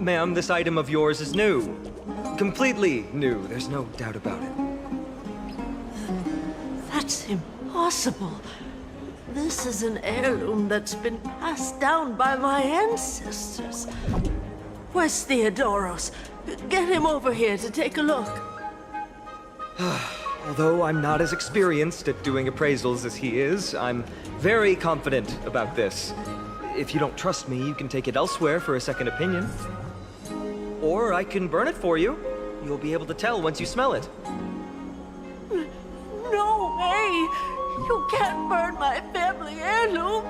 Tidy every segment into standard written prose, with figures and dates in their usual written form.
Ma'am, this item of yours is new. Completely new, there's no doubt about it. That's impossible. This is an heirloom that's been passed down by my ancestors. Where's Theodoros? Get him over here to take a look. Although I'm not as experienced at doing appraisals as he is, I'm very confident about this. If you don't trust me, you can take it elsewhere for a second opinion. Or I can burn it for you. You'll be able to tell once you smell it. No way! You can't burn my family heirloom!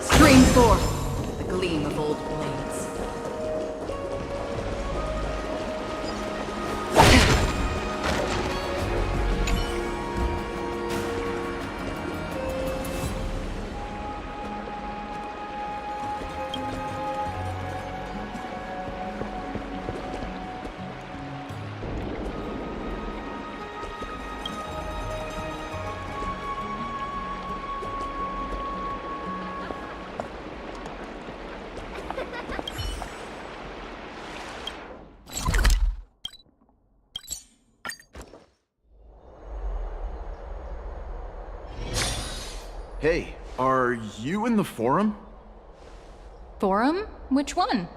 Stream forth the gleam of old blades. Hey, are you in the forum? Forum? Which one?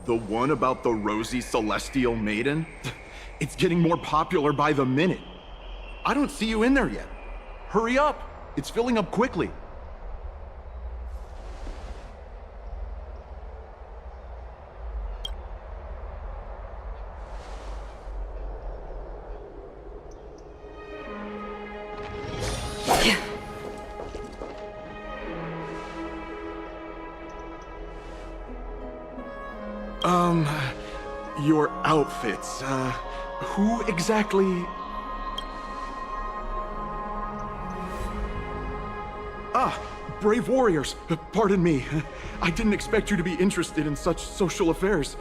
The one about the rosy celestial maiden? It's getting more popular by the minute. I don't see you in there yet. Hurry up! It's filling up quickly. Your outfits, who exactly... Ah, brave warriors, pardon me. I didn't expect you to be interested in such social affairs,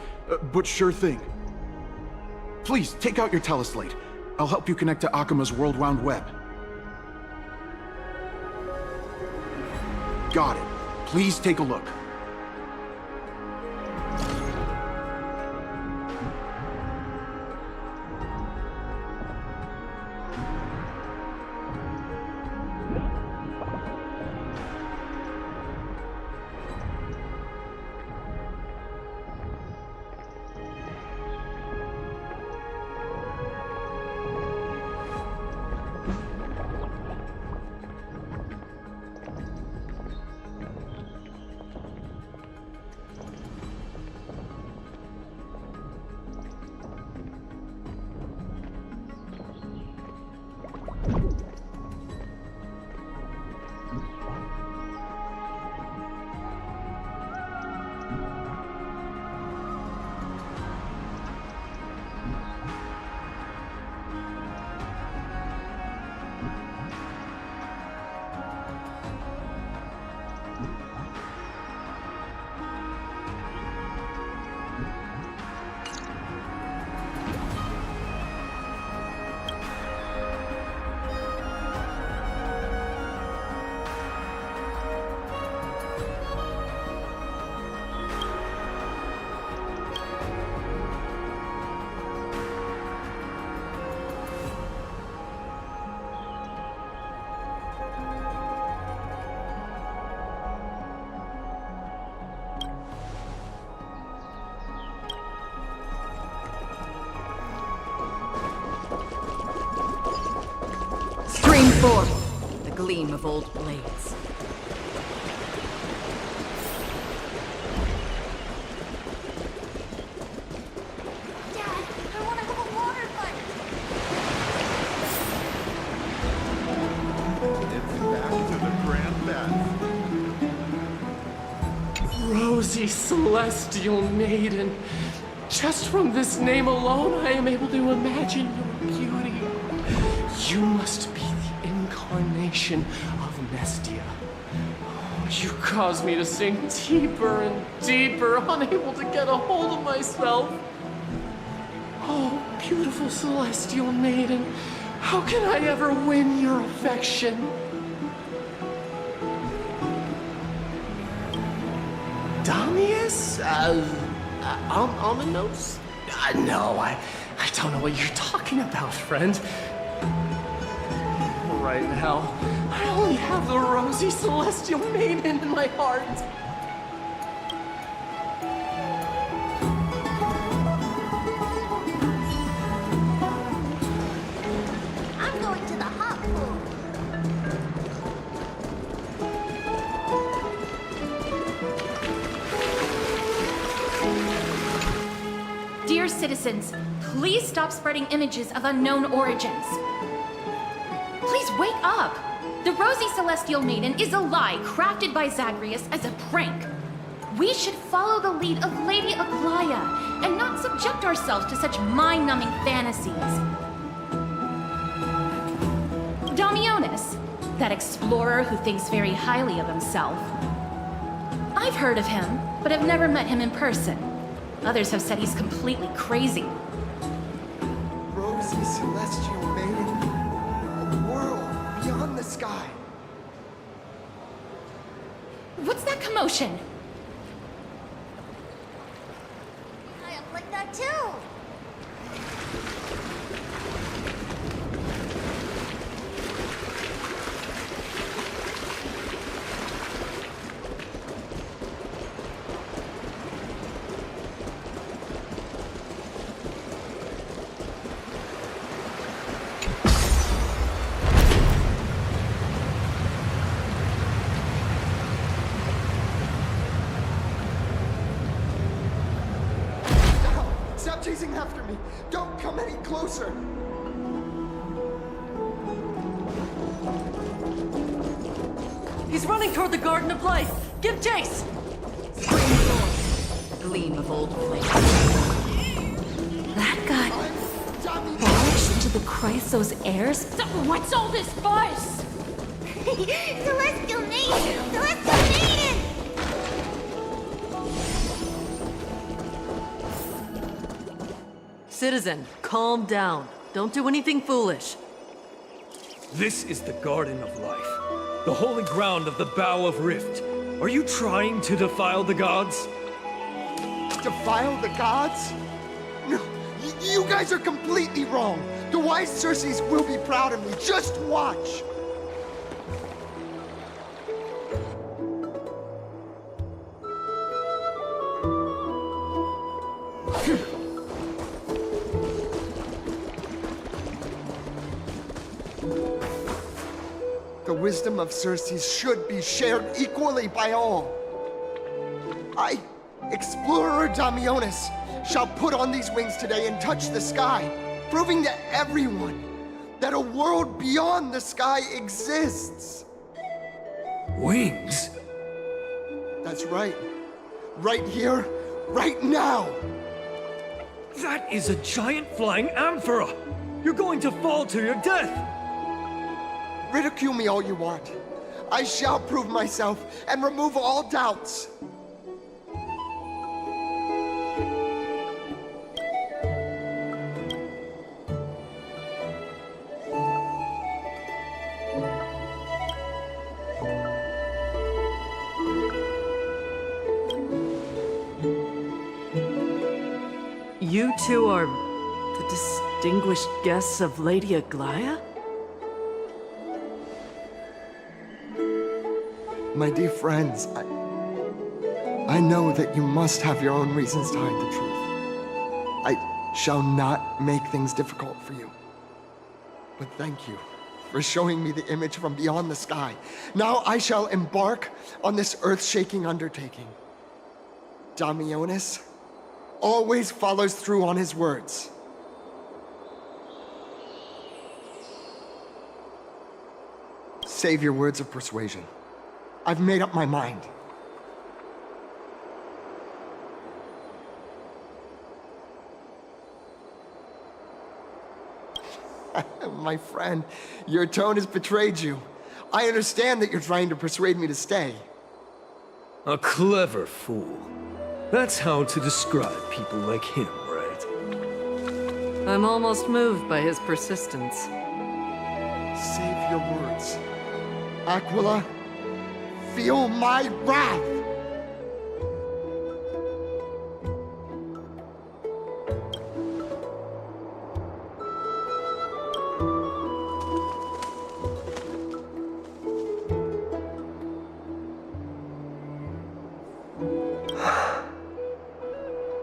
but sure thing. Please, take out your teleslate. I'll help you connect to Akuma's World Wound Web. Got it. Please take a look. 4. The gleam of old blades. Dad, I want to have a water fight. It's back to the granddad. Rosy Celestial Maiden. Just from this name alone, I am able to imagine your beauty. You must be the incarnation of Mestia. Oh, you cause me to sink deeper and deeper, unable to get a hold of myself. Oh, beautiful Celestial Maiden, how can I ever win your affection? Damius? Almanos? No, I don't know what you're talking about, friend. Right now, I only have the rosy celestial maiden in my heart. I'm going to the hot pool. Dear citizens, please stop spreading images of unknown origins. Please wake up! The Rosy Celestial Maiden is a lie crafted by Zagreus as a prank. We should follow the lead of Lady Aglaya and not subject ourselves to such mind-numbing fantasies. Damionis, that explorer who thinks very highly of himself. I've heard of him, but have never met him in person. Others have said he's completely crazy. Rosy Celestial Maiden, a world beyond the sky. What's that commotion? I am like that too. Stop chasing after me! Don't come any closer! He's running toward the Garden of Life. Give chase! The gleam of old blades. That got Tommy! barged into the Chrysos heirs? What's all this fuss? Celestial Maiden! Celestial Maiden! Citizen, calm down. Don't do anything foolish. This is the Garden of Life, the holy ground of the Bow of Rift. Are you trying to defile the gods? Defile the gods? No, you guys are completely wrong. The wise Circes will be proud of me. Just watch. The wisdom of Circes should be shared equally by all. I, Explorer Damionis, shall put on these wings today and touch the sky, proving to everyone that a world beyond the sky exists. Wings? That's right. Right here, right now. That is a giant flying amphora! You're going to fall to your death! Ridicule me all you want. I shall prove myself and remove all doubts. You two are the distinguished guests of Lady Aglaya? My dear friends, I know that you must have your own reasons to hide the truth. I shall not make things difficult for you. But thank you for showing me the image from beyond the sky. Now I shall embark on this earth-shaking undertaking. Damionis always follows through on his words. Save your words of persuasion. I've made up my mind. My friend, your tone has betrayed you. I understand that you're trying to persuade me to stay. A clever fool. That's how to describe people like him, right? I'm almost moved by his persistence. Save your words. Aquila, feel my wrath!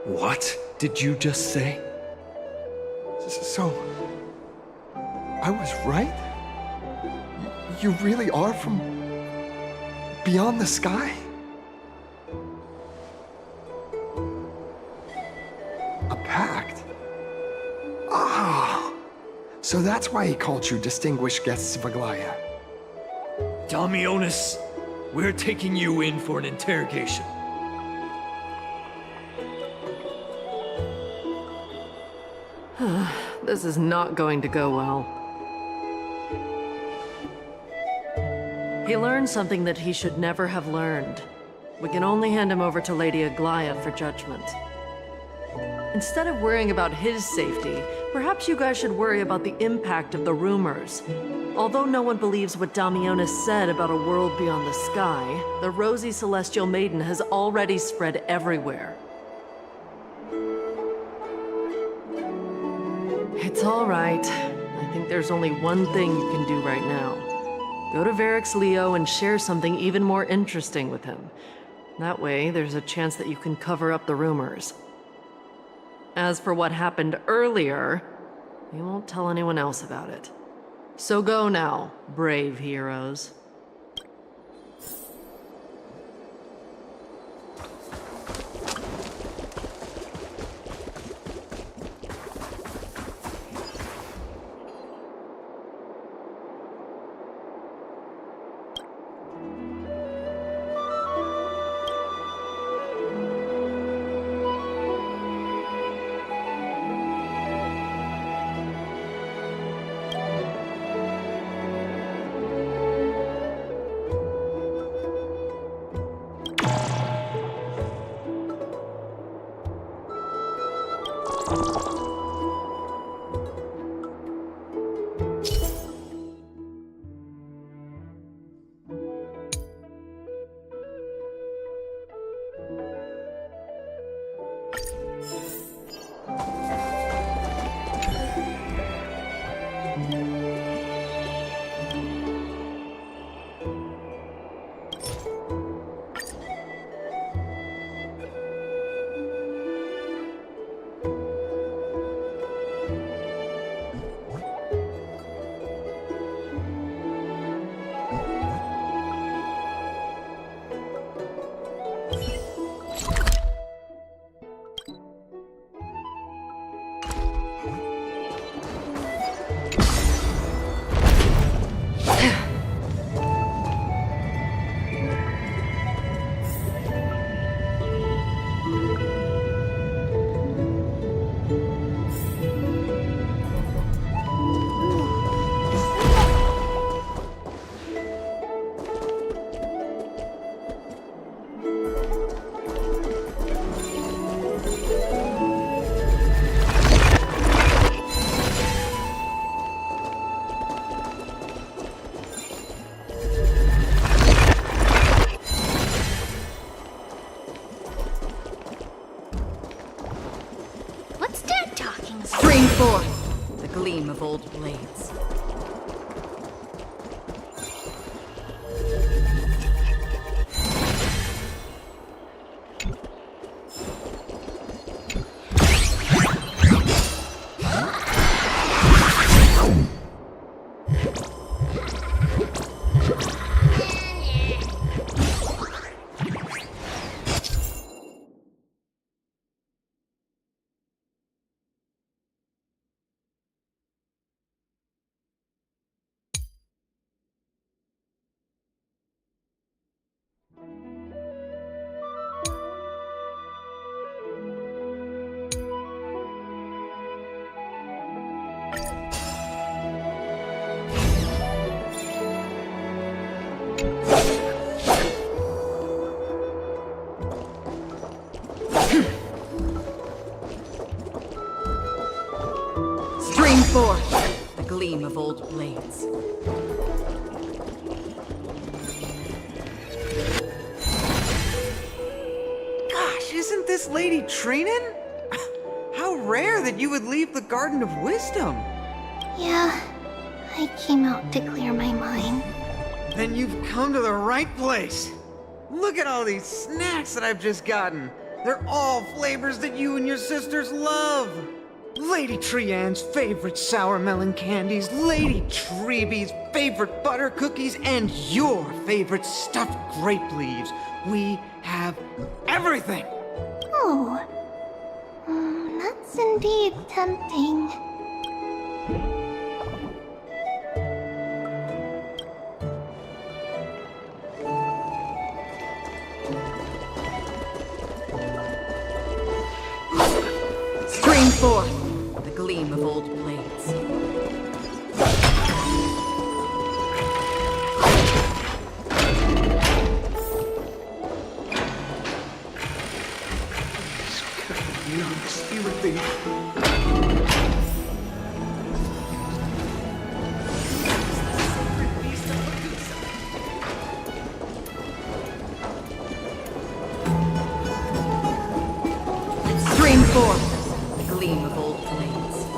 What did you just say? So, I was right? You really are from beyond the sky? A pact? Ah! So that's why he called you distinguished guests of Aglaya. Damionis, we're taking you in for an interrogation. This is not going to go well. He learned something that he should never have learned. We can only hand him over to Lady Aglaya for judgment. Instead of worrying about his safety, perhaps you guys should worry about the impact of the rumors. Although no one believes what Damionis said about a world beyond the sky, the rosy celestial maiden has already spread everywhere. It's all right. I think there's only one thing you can do right now. Go to Varix Leo and share something even more interesting with him. That way, there's a chance that you can cover up the rumors. As for what happened earlier, we won't tell anyone else about it. So go now, brave heroes. What's Dad talking about? Stream forth the gleam of old blades. Stream forth the gleam of old blades. Gosh, isn't this lady Trinin? How rare that you would leave the Garden of Wisdom. Yeah, I came out to clear my mind. Then you've come to the right place. Look at all these snacks that I've just gotten. They're all flavors that you and your sisters love. Lady Trianne's favorite sour melon candies, Lady Treebee's favorite butter cookies, and your favorite stuffed grape leaves. We have everything. Oh, that's indeed tempting. Stream forth the gleam of old blades. Stream forth the gleam of old blades.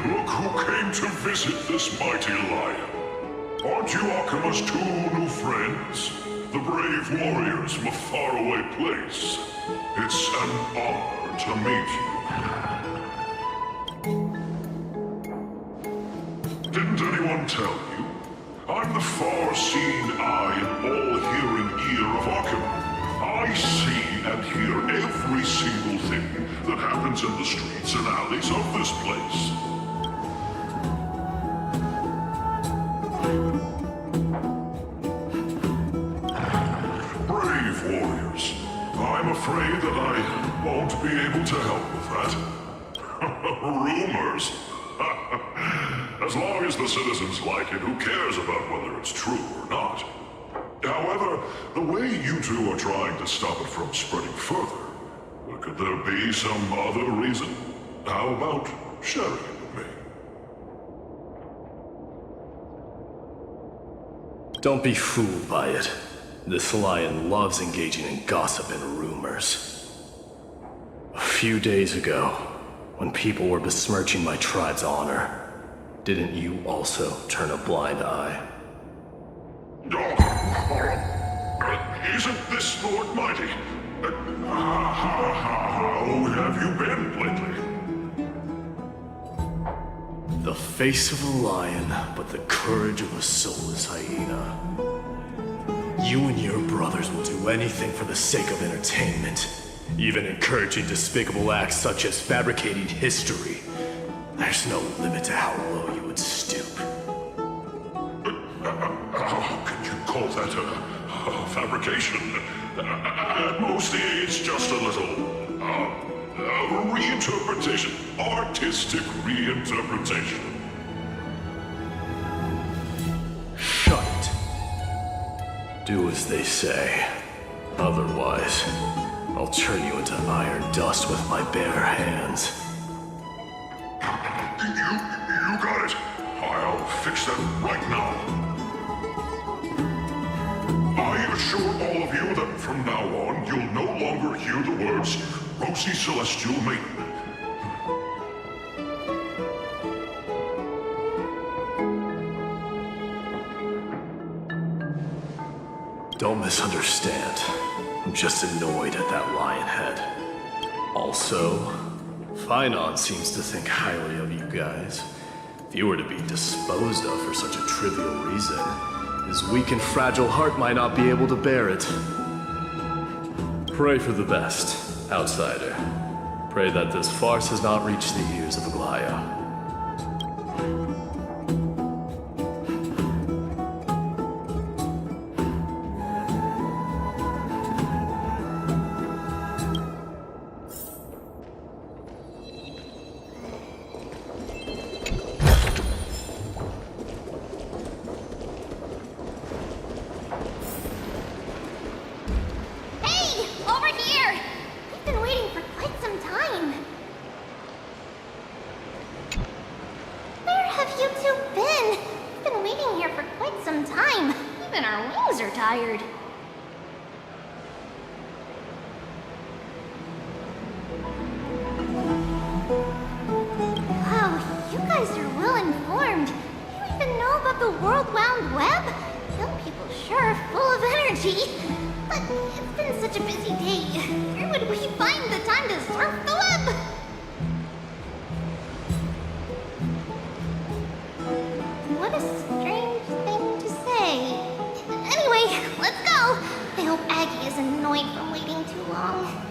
Look who came to visit this mighty lion. Aren't you Akima's two new friends? The brave warriors from a faraway place. It's an honor to meet you. Didn't anyone tell you? I'm the far-seeing eye and all-hearing ear of Akima. I see and hear every single thing that happens in the streets and alleys of this place. Brave warriors, I'm afraid that I won't be able to help with that. Rumors? As long as the citizens like it, who cares about whether it's true or not? However, the way you two are trying to stop it from spreading further, could there be some other reason? How about sharing it with me? Don't be fooled by it. This lion loves engaging in gossip and rumors. A few days ago, when people were besmirching my tribe's honor, didn't you also turn a blind eye? Isn't this Lord Mighty? How have you been lately? The face of a lion, but the courage of a soulless hyena. You and your brothers will do anything for the sake of entertainment, even encouraging despicable acts such as fabricating history. There's no limit to how low you would stoop. How can you call that a fabrication? At most, it's just a little reinterpretation, artistic reinterpretation. Shut it. Do as they say. Otherwise, I'll turn you into iron dust with my bare hands. You got it. I'll fix that right now. I assure all of you that from now on, you'll no longer hear the words Rosy Celestial Maiden. Don't misunderstand. I'm just annoyed at that lion head. Also, Paean seems to think highly of you guys. If you were to be disposed of for such a trivial reason, his weak and fragile heart might not be able to bear it. Pray for the best, outsider. Pray that this farce has not reached the ears of Aglaya. We've been waiting for quite some time. Where have you two been? We've been waiting here for quite some time. Even our wings are tired. Wow, you guys are well informed. You even know about the World Wound Web? Young people sure are full of energy. But it's been such a busy day. Where would we find the time to surf the web? What a strange thing to say. Anyway, let's go. I hope Aggie is annoyed from waiting too long.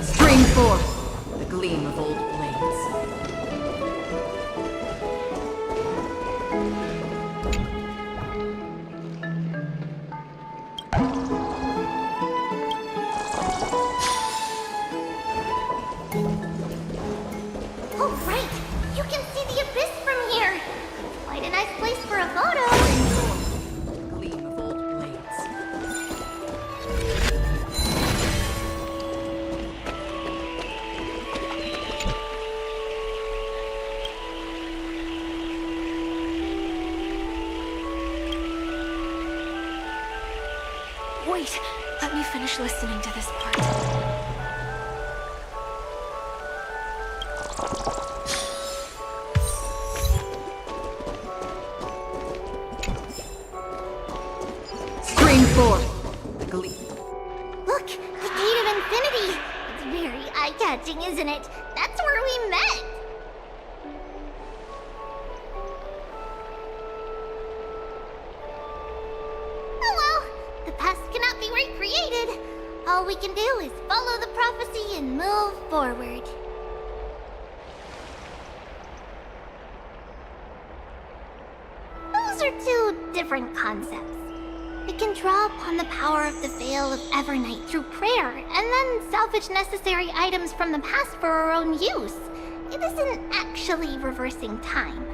Spring forth, the gleam of old blades. Oh, right! You can see the abyss from here! Quite a nice place for a photo! The gleam of old blades. Wait, let me finish listening to this part. Spring forth, the gleam. Look! The Gate of Infinity! It's very eye-catching, isn't it? That's where we met! Oh well, the past cannot be recreated. All we can do is follow the prophecy and move forward. Those are two different concepts. We can draw upon the power of the Veil of Evernight through prayer, and then salvage necessary items from the past for our own use. It isn't actually reversing time.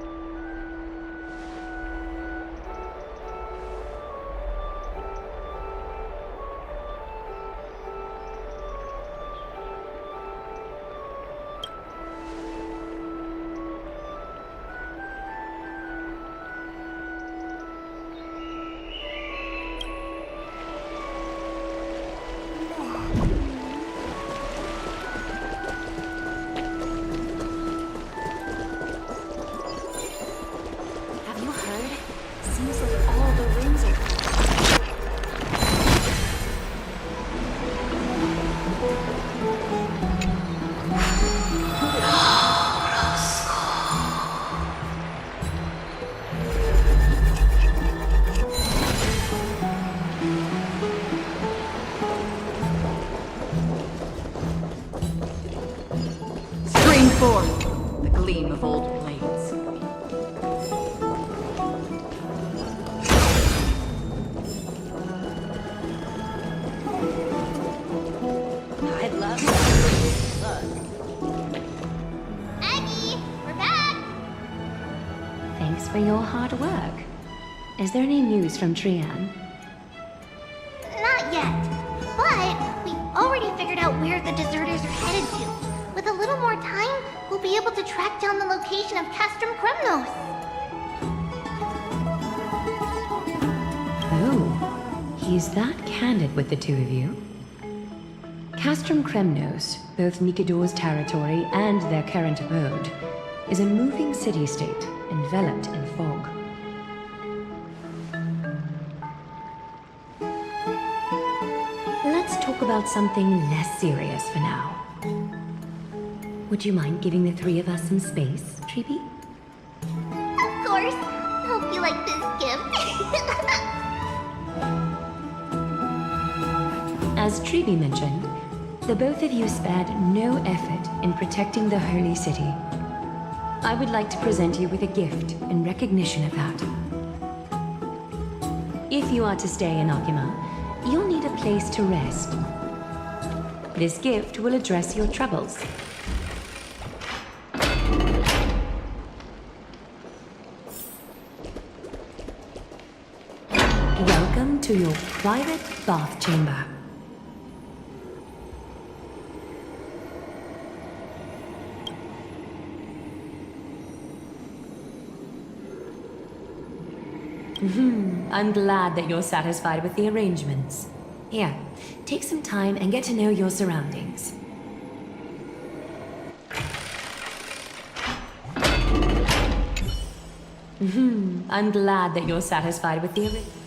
Have you heard? Seems like all the rings are... Spring forth, the gleam of old blades. I love Aggie, we're back! Thanks for your hard work. Is there any news from Paean? Not yet. But we've already figured out where the deserters are headed to. With a little more time, we'll be able to track down the location of Castrum Kremnos. Oh, he's that candid with the two of you. Castrum Kremnos, both Nikidor's territory and their current abode, is a moving city-state enveloped in fog. Let's talk about something less serious for now. Would you mind giving the three of us some space, Treeby? Of course. Hope you like this gift. As Treeby mentioned, the both of you spared no effort in protecting the holy city. I would like to present you with a gift in recognition of that. If you are to stay in Akima, you'll need a place to rest. This gift will address your troubles. Welcome to your private bath chamber. I'm glad that you're satisfied with the arrangements. Here, take some time and get to know your surroundings. I'm glad that you're satisfied with the arrangements.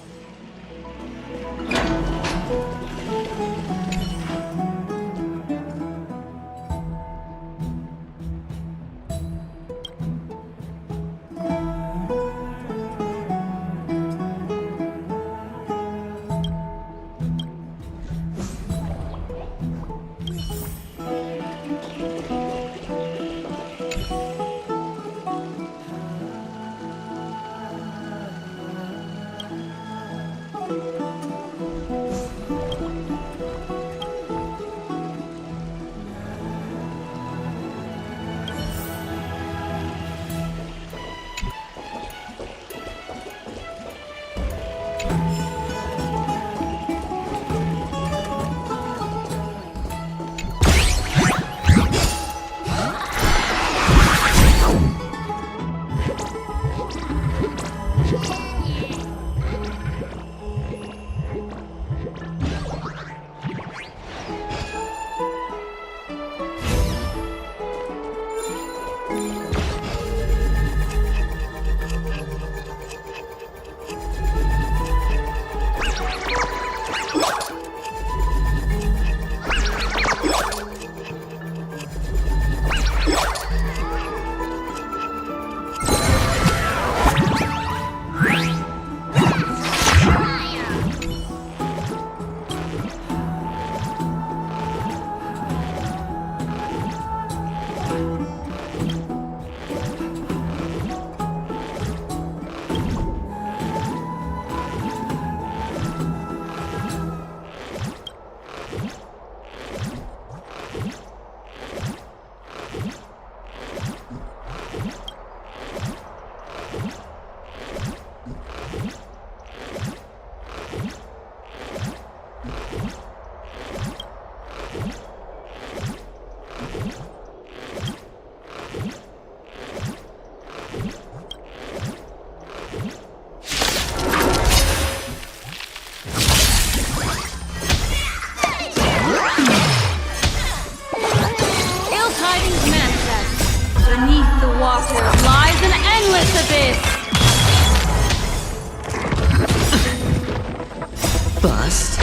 Bust?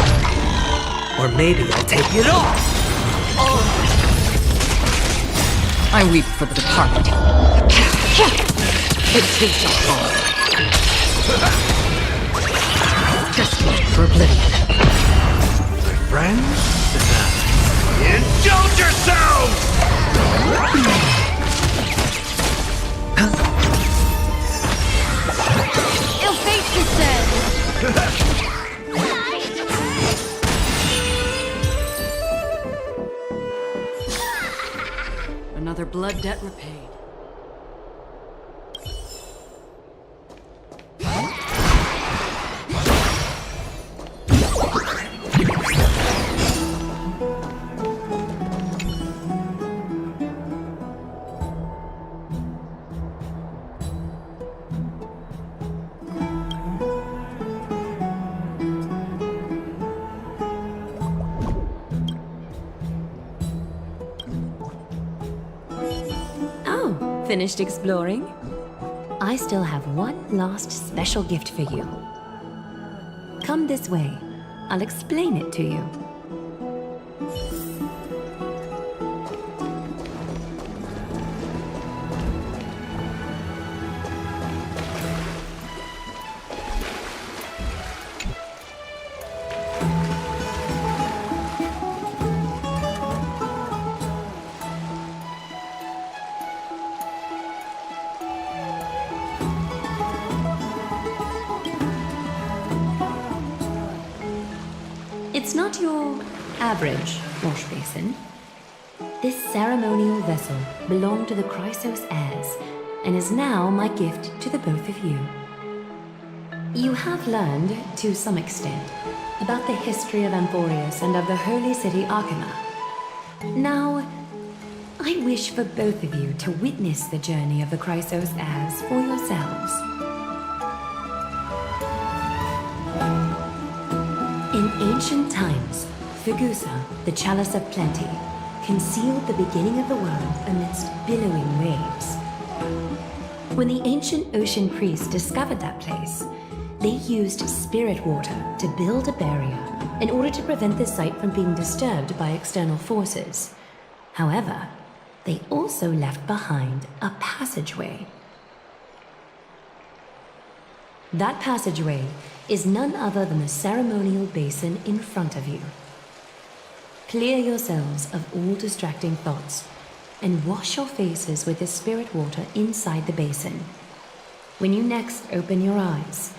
Or maybe I'll take it off! I weep for the departed. It takes us all. Destined for oblivion. My friends? Indulge yourselves! Ill fate descends! Another blood debt repaid. Finished exploring? I still have one last special gift for you. Come this way. I'll explain it to you. average wash basin. This ceremonial vessel belonged to the Chrysos heirs and is now my gift to the both of you. You have learned, to some extent, about the history of Amphorius and of the holy city Archima. Now, I wish for both of you to witness the journey of the Chrysos heirs for yourselves. In ancient times, Fugusa, the Chalice of Plenty, concealed the beginning of the world amidst billowing waves. When the ancient ocean priests discovered that place, they used spirit water to build a barrier in order to prevent the site from being disturbed by external forces. However, they also left behind a passageway. That passageway is none other than the ceremonial basin in front of you. Clear yourselves of all distracting thoughts and wash your faces with the spirit water inside the basin. When you next open your eyes,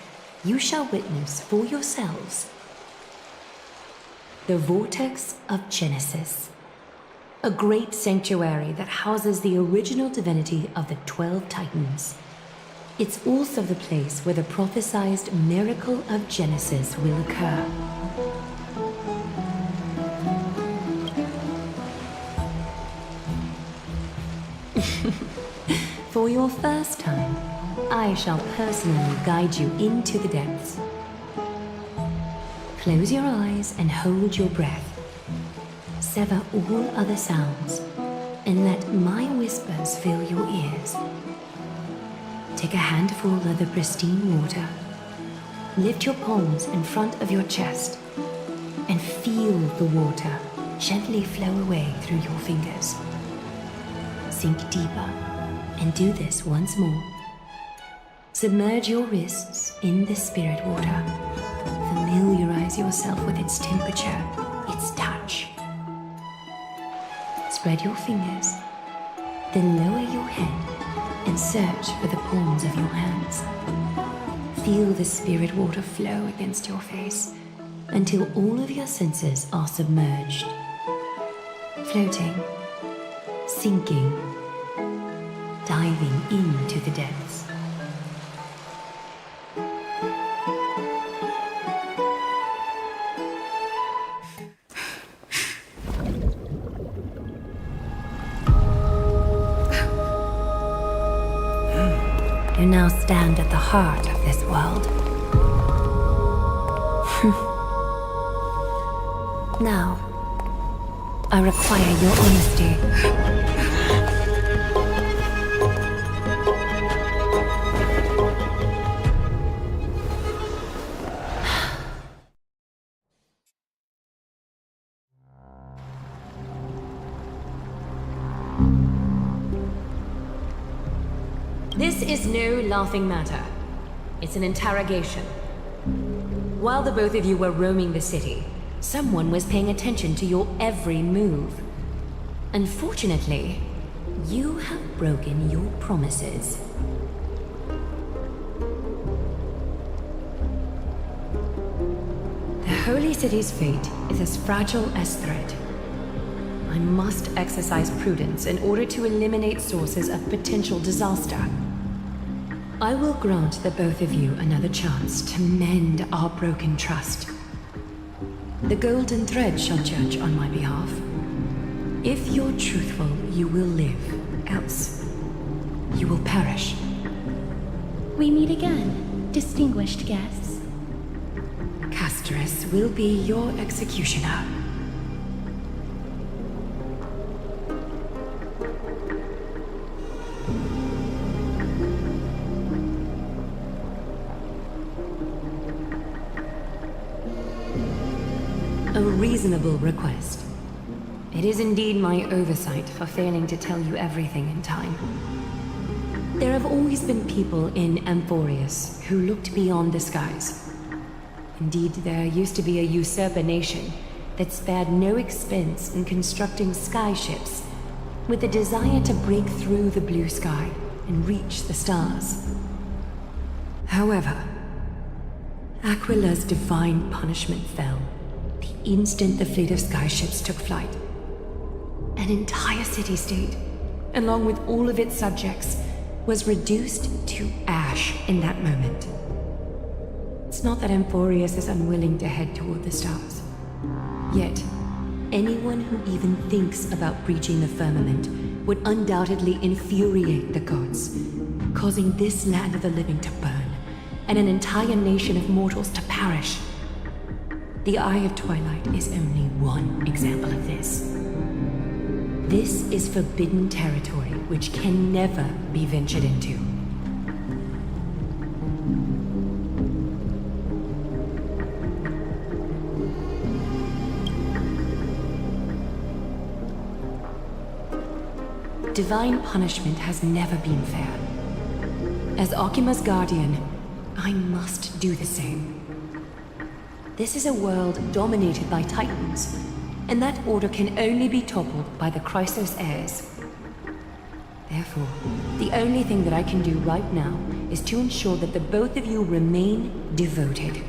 you shall witness for yourselves the Vortex of Genesis, a great sanctuary that houses the original divinity of the 12 Titans. It's also the place where the prophesied miracle of Genesis will occur. For your first time, I shall personally guide you into the depths. Close your eyes and hold your breath. Sever all other sounds and let my whispers fill your ears. Take a handful of the pristine water. Lift your palms in front of your chest and feel the water gently flow away through your fingers. Sink deeper and do this once more. Submerge your wrists in the spirit water. Familiarize yourself with its temperature, its touch. Spread your fingers, then lower your head and search for the palms of your hands. Feel the spirit water flow against your face until all of your senses are submerged. Floating, sinking, diving into the depths. You now stand at the heart of this world. Now, I require your honesty. This is no laughing matter. It's an interrogation. While the both of you were roaming the city, someone was paying attention to your every move. Unfortunately, you have broken your promises. The Holy City's fate is as fragile as thread. I must exercise prudence in order to eliminate sources of potential disaster. I will grant the both of you another chance to mend our broken trust. The golden thread shall judge on my behalf. If you're truthful, you will live. Else, you will perish. We meet again, distinguished guests. Castorus will be your executioner. A reasonable request. It is indeed my oversight for failing to tell you everything in time. There have always been people in Amphorius who looked beyond the skies. Indeed, there used to be a usurper nation that spared no expense in constructing skyships with the desire to break through the blue sky and reach the stars. However, Aquila's divine punishment fell. The instant the fleet of skyships took flight. An entire city-state, along with all of its subjects, was reduced to ash in that moment. It's not that Amphorius is unwilling to head toward the stars. Yet, anyone who even thinks about breaching the firmament would undoubtedly infuriate the gods, causing this land of the living to burn, and an entire nation of mortals to perish. The Eye of Twilight is only one example of this. This is forbidden territory which can never be ventured into. Divine punishment has never been fair. As Akima's guardian, I must do the same. This is a world dominated by Titans, and that order can only be toppled by the Chrysos heirs. Therefore, the only thing that I can do right now is to ensure that the both of you remain devoted.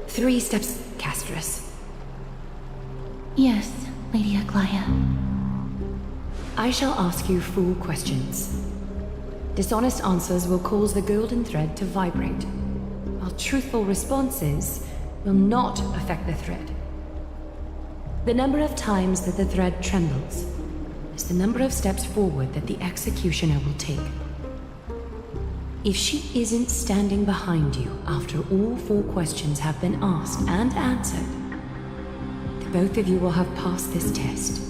3 steps, Castris. Yes, Lady Aglaia. I shall ask you 4 questions. Dishonest answers will cause the golden thread to vibrate, while truthful responses will not affect the thread. The number of times that the thread trembles is the number of steps forward that the executioner will take. If she isn't standing behind you after all 4 questions have been asked and answered, the both of you will have passed this test.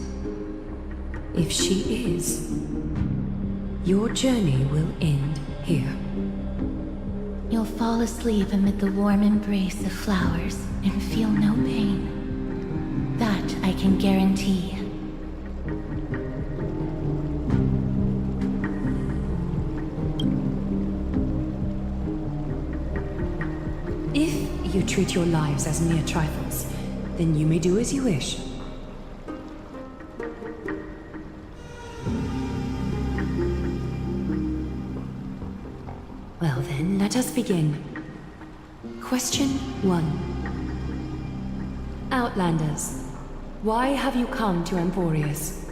If she is, your journey will end here. You'll fall asleep amid the warm embrace of flowers and feel no pain. That I can guarantee. If you treat your lives as mere trifles, then you may do as you wish. Well then, let us begin. Question 1. Outlanders, why have you come to Amphorius?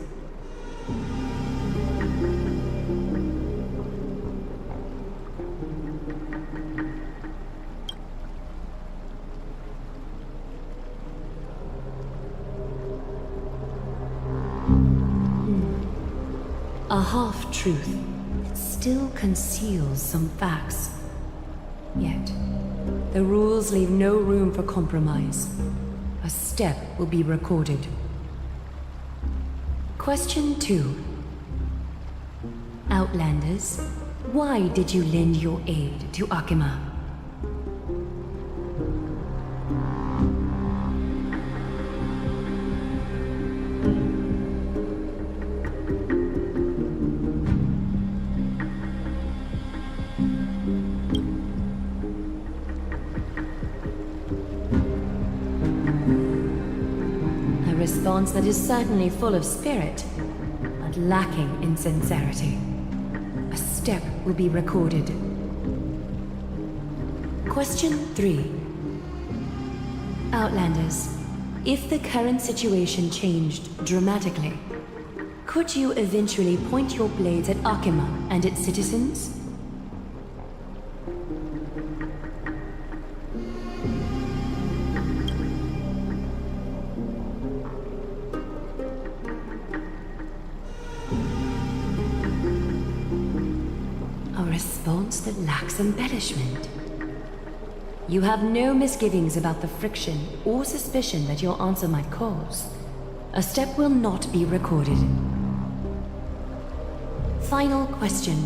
A half-truth still conceals some facts. Yet, the rules leave no room for compromise. A step will be recorded. Question 2. Outlanders, why did you lend your aid to Akima? Response that is certainly full of spirit, but lacking in sincerity. A step will be recorded. Question 3. Outlanders, if the current situation changed dramatically, could you eventually point your blades at Akima and its citizens? Response that lacks embellishment. You have no misgivings about the friction or suspicion that your answer might cause. A step will not be recorded. Final question.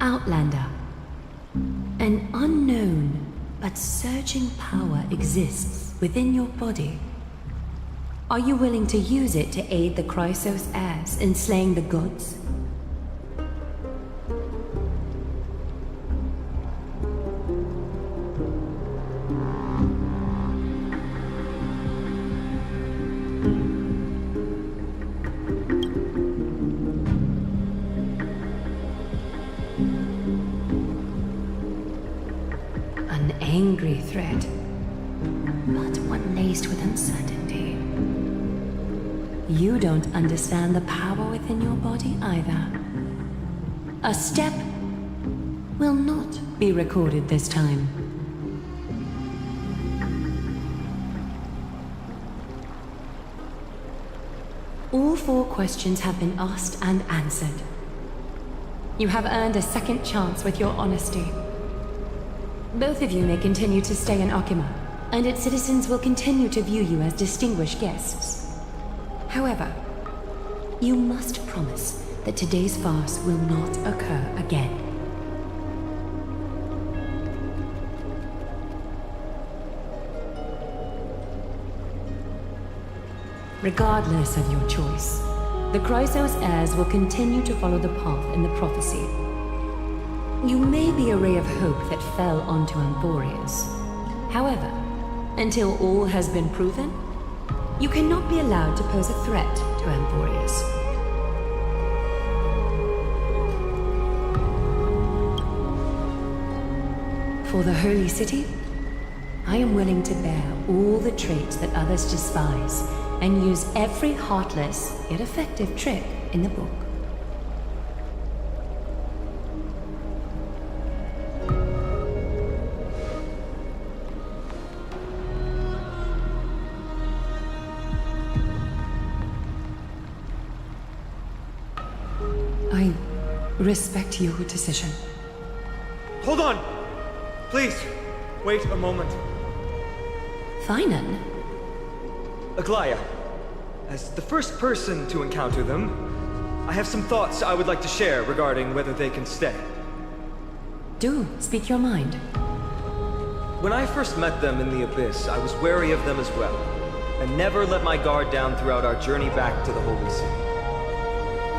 Outlander. An unknown but surging power exists within your body. Are you willing to use it to aid the Chrysos heirs in slaying the gods? An angry threat, but one laced with uncertainty. You don't understand the power within your body either. A step will not be recorded this time. All 4 questions have been asked and answered. You have earned a second chance with your honesty. Both of you may continue to stay in Akima, and its citizens will continue to view you as distinguished guests. However, you must promise that today's farce will not occur again. Regardless of your choice, the Chrysos heirs will continue to follow the path in the prophecy. You may be a ray of hope that fell onto Amphorius. However, until all has been proven, you cannot be allowed to pose a threat to Amphorius. For the Holy City, I am willing to bear all the traits that others despise and use every heartless yet effective trick in the book. I respect your decision. Hold on! Please, wait a moment. Finan? Aglaya, as the first person to encounter them, I have some thoughts I would like to share regarding whether they can stay. Do speak your mind. When I first met them in the Abyss, I was wary of them as well, and never let my guard down throughout our journey back to the Holy City.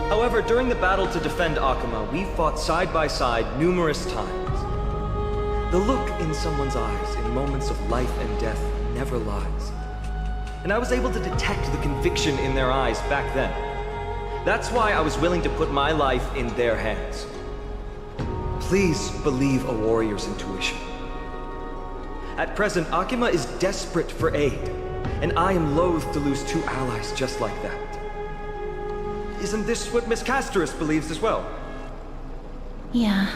However, during the battle to defend Akima, we fought side by side numerous times. The look in someone's eyes in moments of life and death never lies. And I was able to detect the conviction in their eyes back then. That's why I was willing to put my life in their hands. Please believe a warrior's intuition. At present, Akima is desperate for aid, and I am loath to lose 2 allies just like that. Isn't this what Miss Casterus believes as well? Yeah.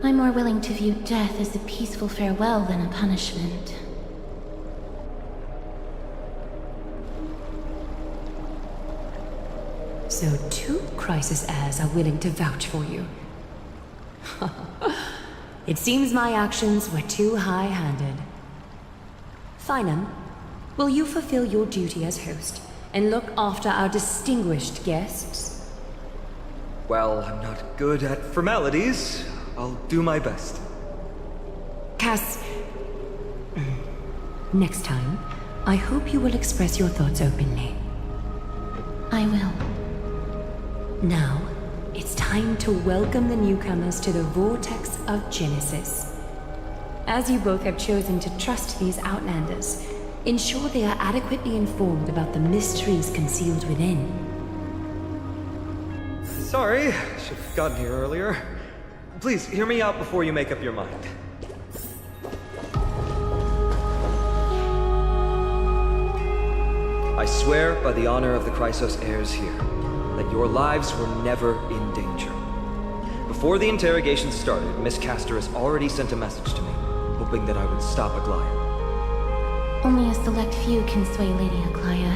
I'm more willing to view death as a peaceful farewell than a punishment. So 2 Chrysos heirs are willing to vouch for you. It seems my actions were too high-handed. Finan, will you fulfill your duty as host and look after our distinguished guests? Well, I'm not good at formalities. I'll do my best. Cass... Next time, I hope you will express your thoughts openly. I will. Now, it's time to welcome the newcomers to the Vortex of Genesis. As you both have chosen to trust these Outlanders, ensure they are adequately informed about the mysteries concealed within. Sorry, I should have gotten here earlier. Please, hear me out before you make up your mind. I swear by the honor of the Chrysos heirs here, that your lives were never in danger. Before the interrogation started, Miss Casterus already sent a message to me, hoping that I would stop Aglaya. Only a select few can sway Lady Aglaya,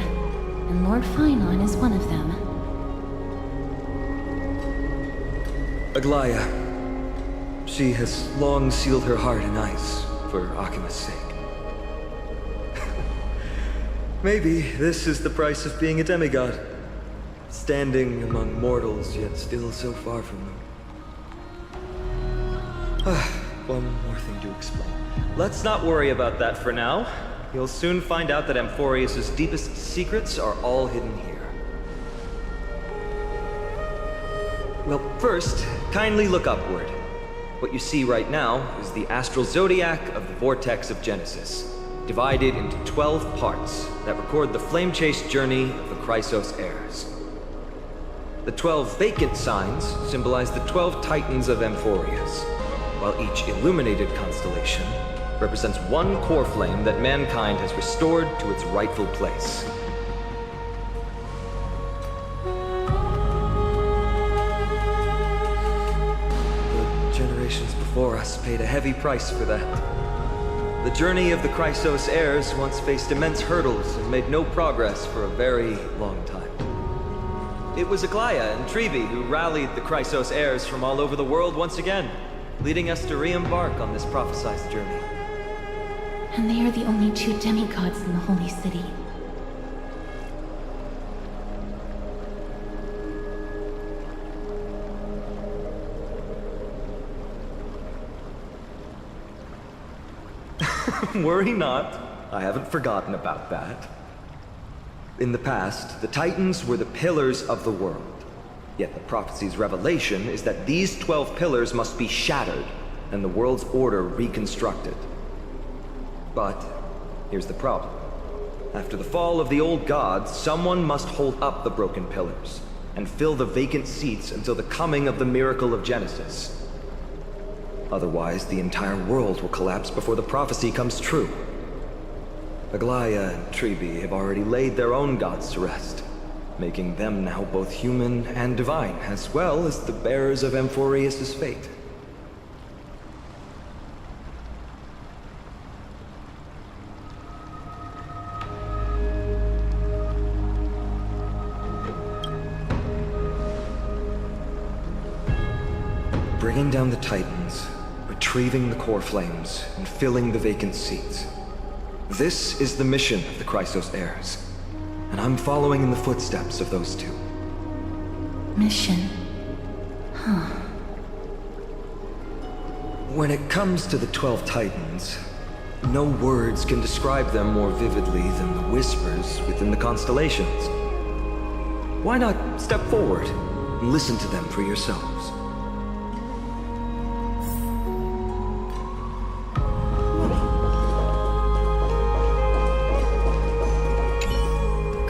and Lord Finon is one of them. Aglaya. She has long sealed her heart in ice for Akima's sake. Maybe this is the price of being a demigod. Standing among mortals, yet still so far from them. One more thing to explain. Let's not worry about that for now. You'll soon find out that Amphorius' deepest secrets are all hidden here. Well, first, kindly look upward. What you see right now is the astral zodiac of the Vortex of Genesis, divided into 12 parts that record the flame-chased journey of the Chrysos heirs. The 12 vacant signs symbolize the 12 titans of Amphorius. while each illuminated constellation represents one core flame that mankind has restored to its rightful place. The generations before us paid a heavy price for that. The journey of the Chrysos heirs once faced immense hurdles and made no progress for a very long time. It was Aglaya and Trevi who rallied the Chrysos heirs from all over the world once again, leading us to re-embark on this prophesized journey. And they are the only two demigods in the Holy City. Worry not. I haven't forgotten about that. In the past, the Titans were the pillars of the world. Yet the prophecy's revelation is that these 12 pillars must be shattered and the world's order reconstructed. But here's the problem. After the fall of the old gods, someone must hold up the broken pillars and fill the vacant seats until the coming of the miracle of Genesis. Otherwise, the entire world will collapse before the prophecy comes true. Aglaya and Trevi have already laid their own gods to rest, making them now both human and divine, as well as the bearers of Amphorius' fate. Bringing down the Titans, retrieving the core flames, and filling the vacant seats. This is the mission of the Chrysos heirs, and I'm following in the footsteps of those two. Mission? Huh. When it comes to the 12 Titans, no words can describe them more vividly than the whispers within the constellations. Why not step forward and listen to them for yourselves?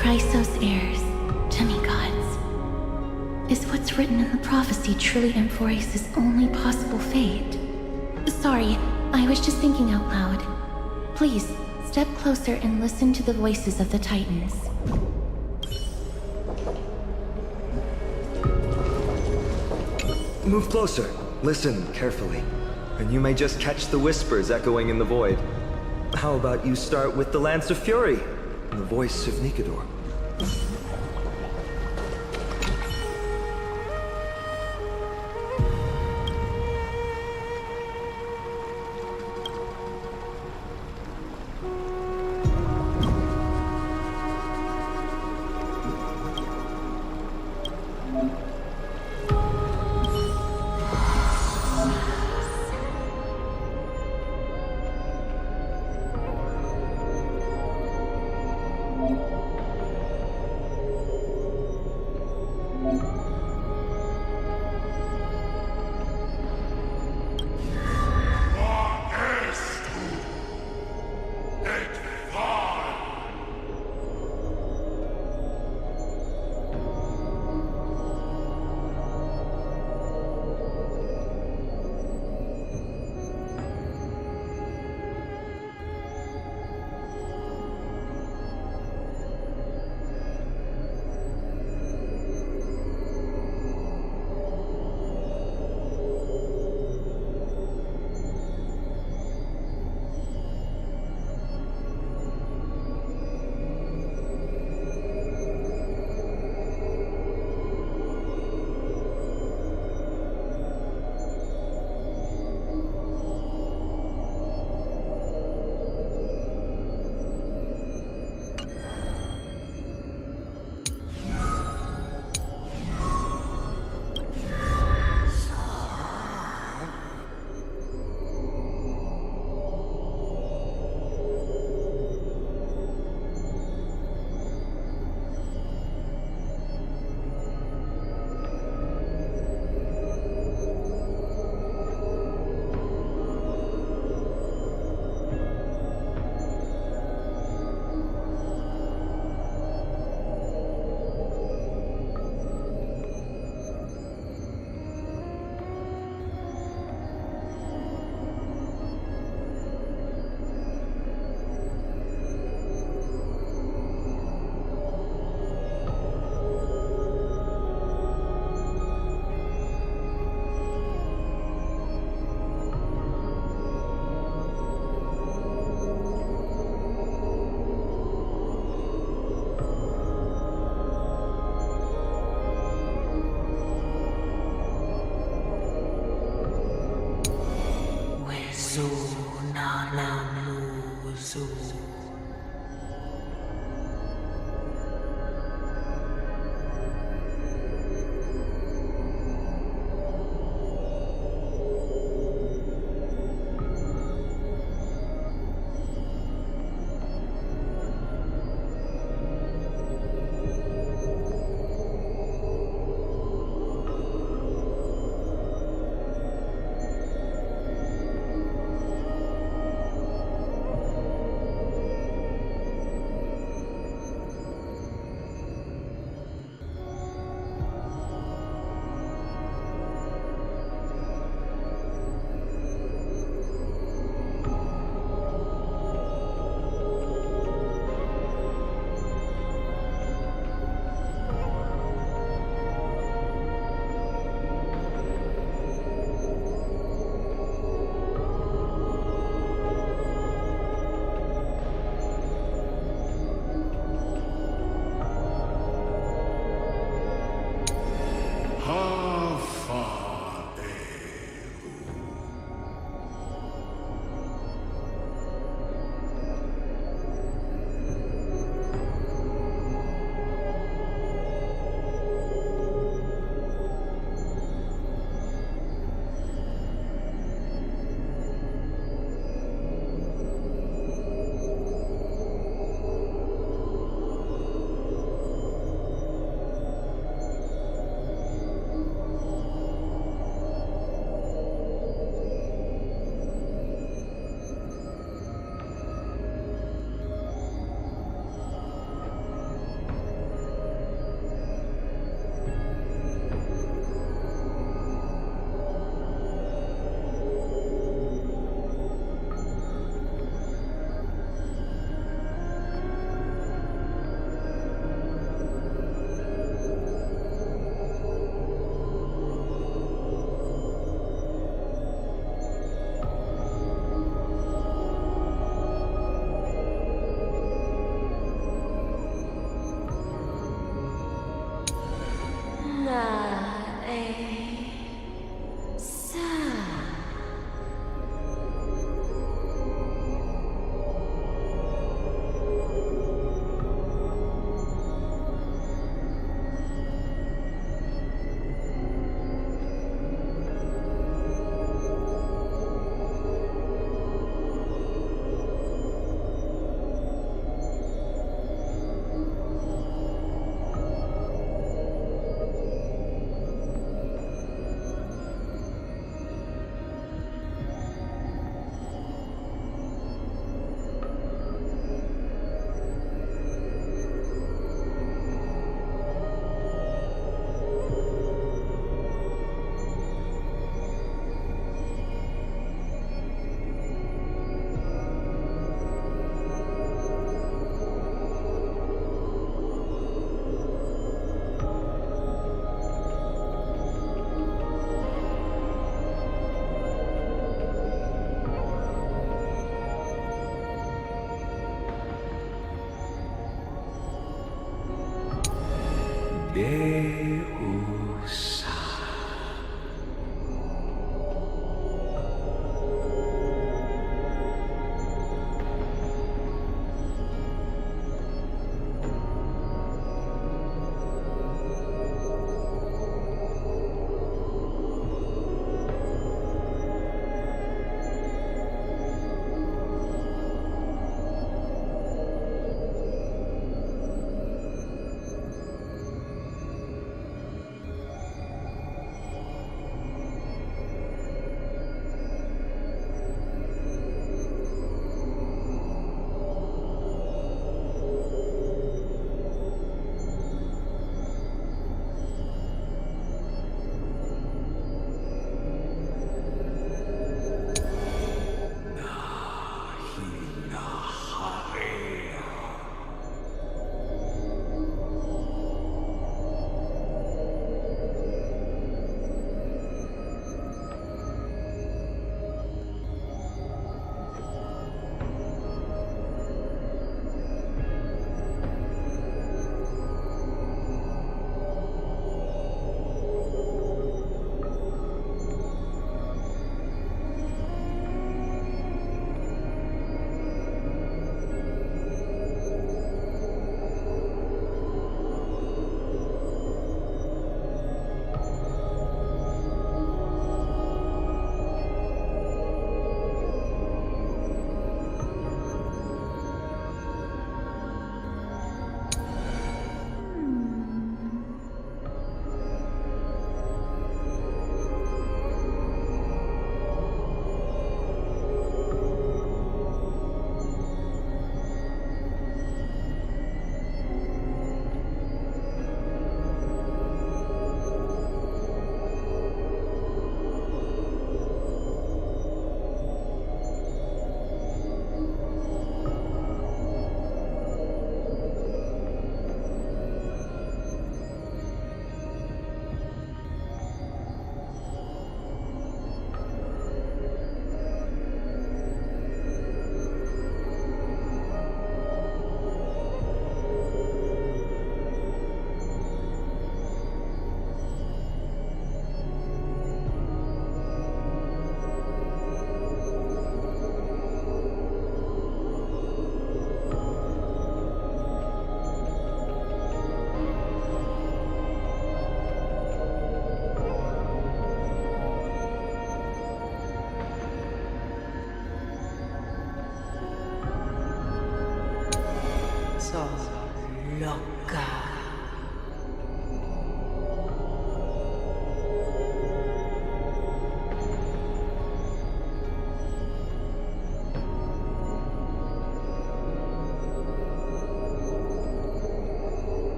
Chrysos heirs, demigods. Is what's written in the prophecy truly Amphorius' only possible fate? Sorry, I was just thinking out loud. Please, step closer and listen to the voices of the Titans. Move closer, listen carefully, and you may just catch the whispers echoing in the void. How about you start with the Lance of Fury, and the voice of Nikador?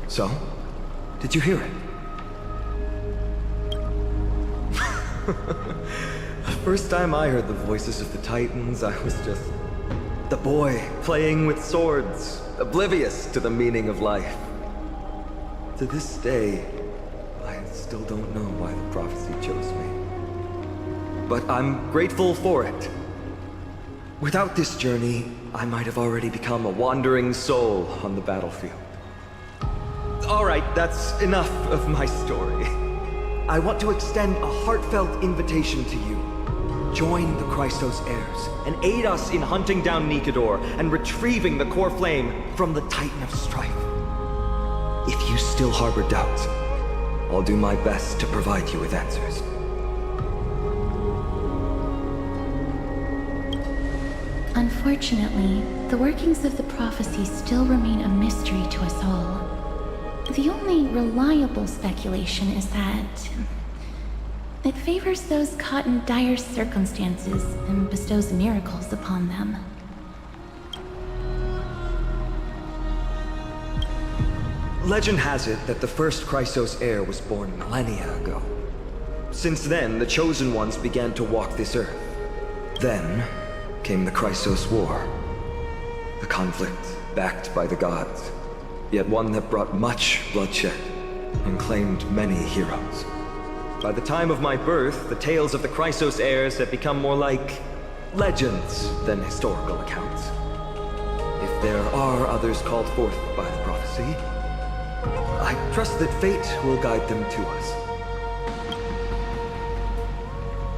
So, did you hear it? The first time I heard the voices of the Titans, I was just the boy playing with swords, oblivious to the meaning of life. To this day, I still don't know why the prophecy chose me. But I'm grateful for it. Without this journey, I might have already become a wandering soul on the battlefield. All right, that's enough of my story. I want to extend a heartfelt invitation to you. Join the Chrysos heirs and aid us in hunting down Nikador and retrieving the core flame from the Titan of Strife. If you still harbor doubts, I'll do my best to provide you with answers. Unfortunately, the workings of the prophecy still remain a mystery to us all. The only reliable speculation is that it favors those caught in dire circumstances and bestows miracles upon them. Legend has it that the first Chrysos heir was born millennia ago. Since then, the Chosen Ones began to walk this earth. Then came the Chrysos War. A conflict backed by the gods, yet one that brought much bloodshed and claimed many heroes. By the time of my birth, the tales of the Chrysos heirs had become more like legends than historical accounts. If there are others called forth by the prophecy, I trust that fate will guide them to us.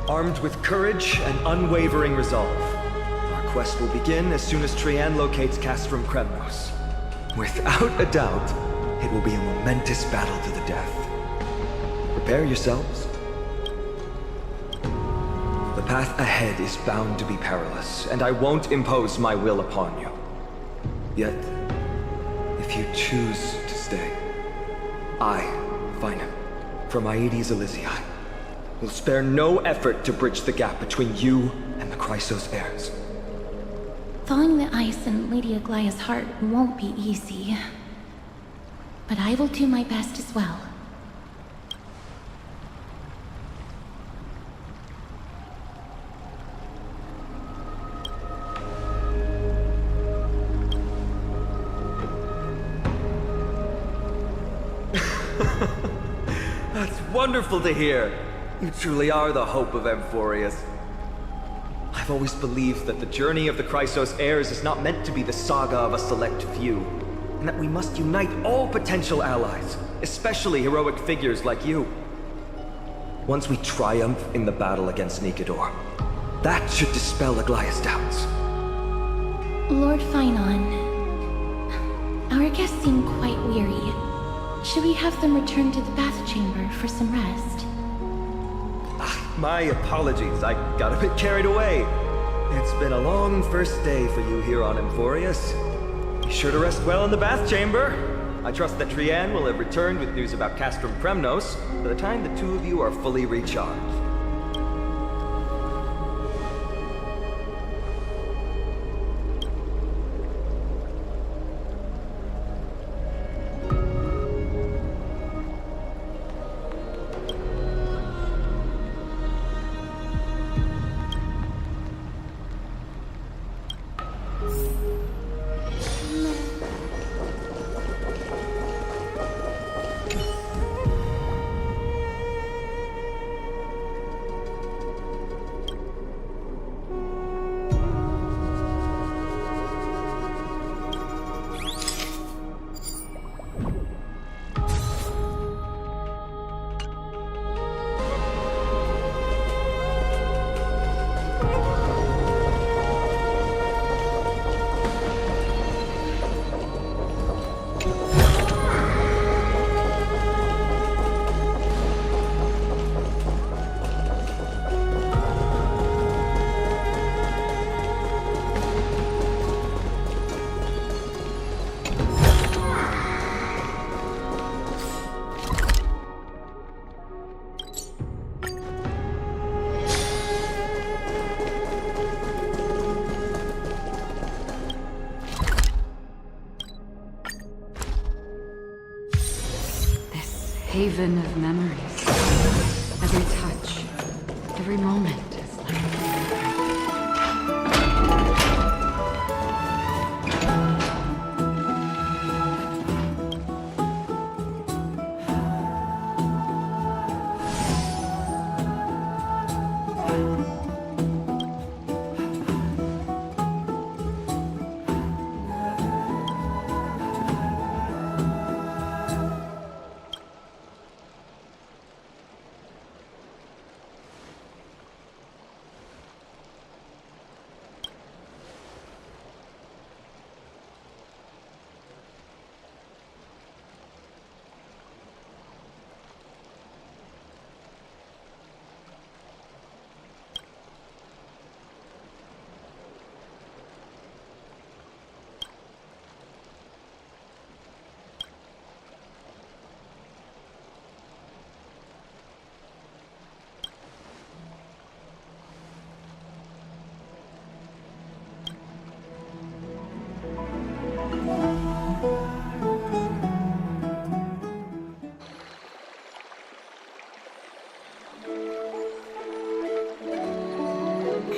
Armed with courage and unwavering resolve, our quest will begin as soon as Paean locates Castrum Kremnos. Without a doubt, it will be a momentous battle to the death. Prepare yourselves. The path ahead is bound to be perilous, and I won't impose my will upon you. Yet, if you choose to stay, I, Paean, from Aedes Elysiae, will spare no effort to bridge the gap between you and the Chrysos heirs. Thawing the ice in Lady Aglaya's heart won't be easy. But I will do my best as well. That's wonderful to hear. You truly are the hope of Amphorius. I've always believed that the journey of the Chrysos heirs is not meant to be the saga of a select few, and that we must unite all potential allies, especially heroic figures like you. Once we triumph in the battle against Nikador, that should dispel Aglaya's doubts. Lord Paean, our guests seem quite weary. Should we have them return to the bath chamber for some rest? My apologies, I got a bit carried away. It's been a long first day for you here on Amphorius. Be sure to rest well in the bath chamber. I trust that Paean will have returned with news about Castrum Kremnos by the time the two of you are fully recharged. Haven of memories. Every touch, every moment is like...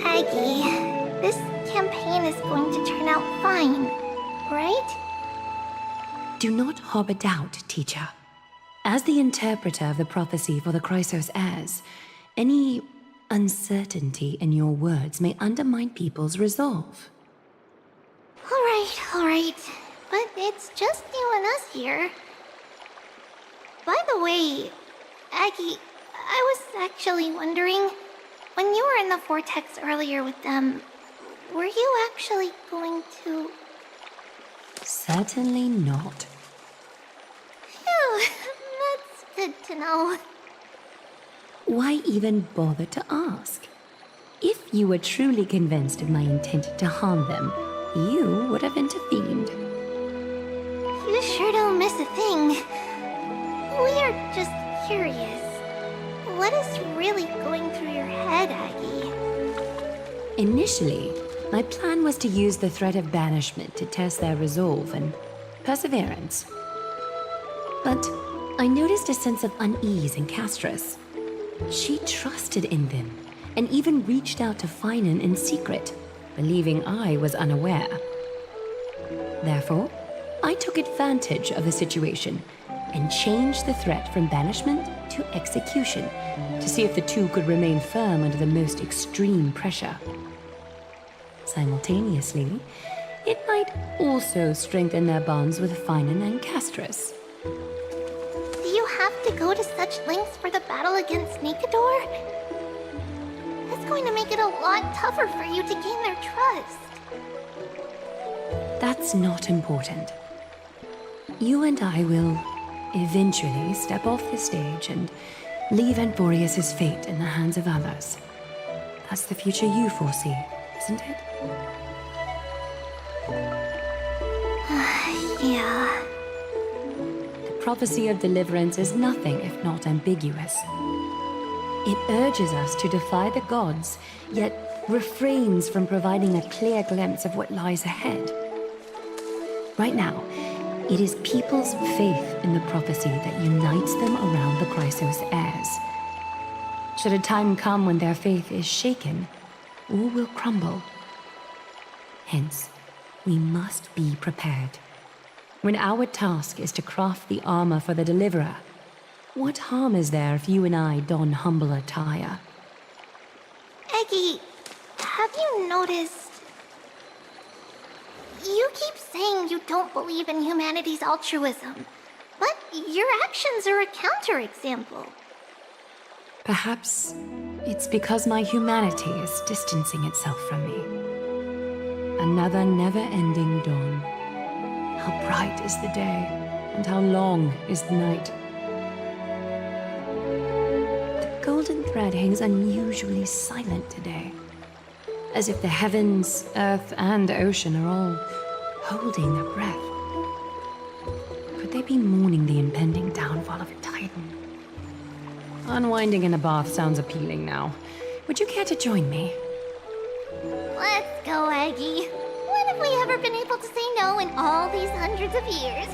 Aggie, this campaign is going to turn out fine, right? Do not harbor doubt, teacher. As the interpreter of the prophecy for the Chrysos heirs, any uncertainty in your words may undermine people's resolve. All right. But it's just you and us here. By the way, Aggie, I was actually wondering, when you were in the vortex earlier with them, were you actually going to... Certainly not. Phew, that's good to know. Why even bother to ask? If you were truly convinced of my intent to harm them, you would have intervened. You sure don't miss a thing. We are just curious. What is really going through your head, Aggie? Initially, my plan was to use the threat of banishment to test their resolve and perseverance. But I noticed a sense of unease in Castris. She trusted in them, and even reached out to Finan in secret, believing I was unaware. Therefore, I took advantage of the situation and changed the threat from banishment to execution to see if the two could remain firm under the most extreme pressure. Simultaneously, it might also strengthen their bonds with Finan and Castris. Do you have to go to such lengths for the battle against Nikador? That's going to make it a lot tougher for you to gain their trust. That's not important. You and I will eventually step off the stage and leave Anthorius' fate in the hands of others. That's the future you foresee, isn't it? Yeah. The prophecy of deliverance is nothing if not ambiguous. It urges us to defy the gods, yet refrains from providing a clear glimpse of what lies ahead. Right now, it is people's faith in the prophecy that unites them around the Chrysos heirs. Should a time come when their faith is shaken, all will crumble. Hence, we must be prepared. When our task is to craft the armor for the Deliverer, what harm is there if you and I don humble attire? Eggie, have you noticed... You keep saying you don't believe in humanity's altruism, but your actions are a counterexample. Perhaps it's because my humanity is distancing itself from me. Another never-ending dawn. How bright is the day, and how long is the night. The golden thread hangs unusually silent today, as if the heavens, earth, and ocean are all holding their breath. Could they be mourning the impending downfall of a titan? Unwinding in a bath sounds appealing now. Would you care to join me? Let's go, Aggie. When have we ever been able to say no in all these hundreds of years?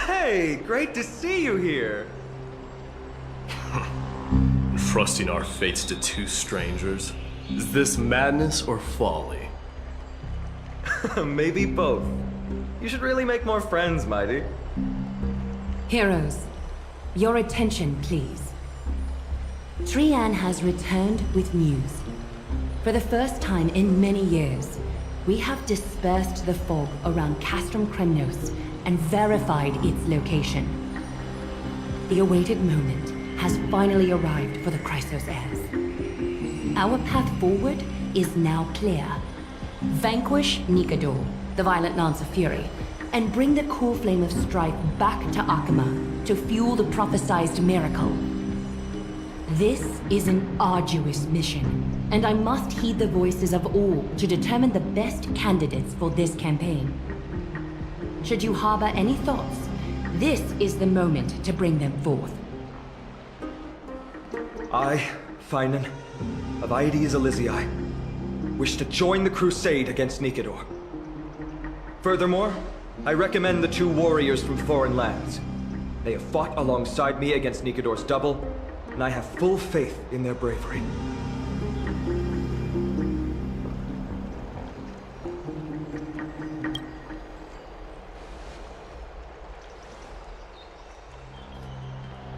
Hey, great to see you here. Trusting our fates to two strangers? Is this madness or folly? Maybe both. You should really make more friends, Mighty. Heroes, your attention, please. Paean has returned with news. For the first time in many years, we have dispersed the fog around Castrum Kremnos and verified its location. The awaited moment has finally arrived for the Chrysos heirs. Our path forward is now clear. Vanquish Nikador, the violent Lance of Fury, and bring the cool flame of strife back to Akama to fuel the prophesized miracle. This is an arduous mission, and I must heed the voices of all to determine the best candidates for this campaign. Should you harbor any thoughts, this is the moment to bring them forth. I, Finan, of Aedes Elysiae, wish to join the crusade against Nikador. Furthermore, I recommend the two warriors from foreign lands. They have fought alongside me against Nikador's double, and I have full faith in their bravery.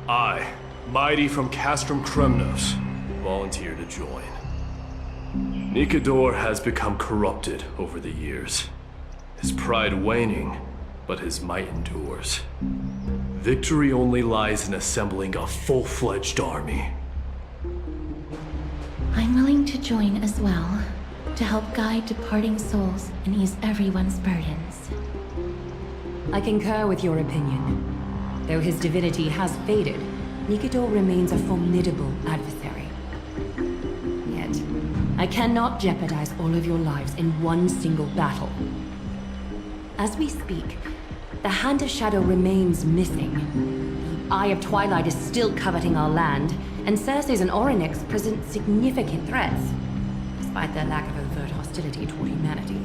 I, Mighty from Castrum Kremnos, volunteer to join. Nikador has become corrupted over the years. His pride waning, but his might endures. Victory only lies in assembling a full-fledged army. I'm willing to join as well, to help guide departing souls and ease everyone's burdens. I concur with your opinion. Though his divinity has faded, Nikador remains a formidable adversary. Yet, I cannot jeopardize all of your lives in one single battle. As we speak, the Hand of Shadow remains missing. The Eye of Twilight is still coveting our land, and Circes and Orynyx present significant threats, despite their lack of overt hostility toward humanity.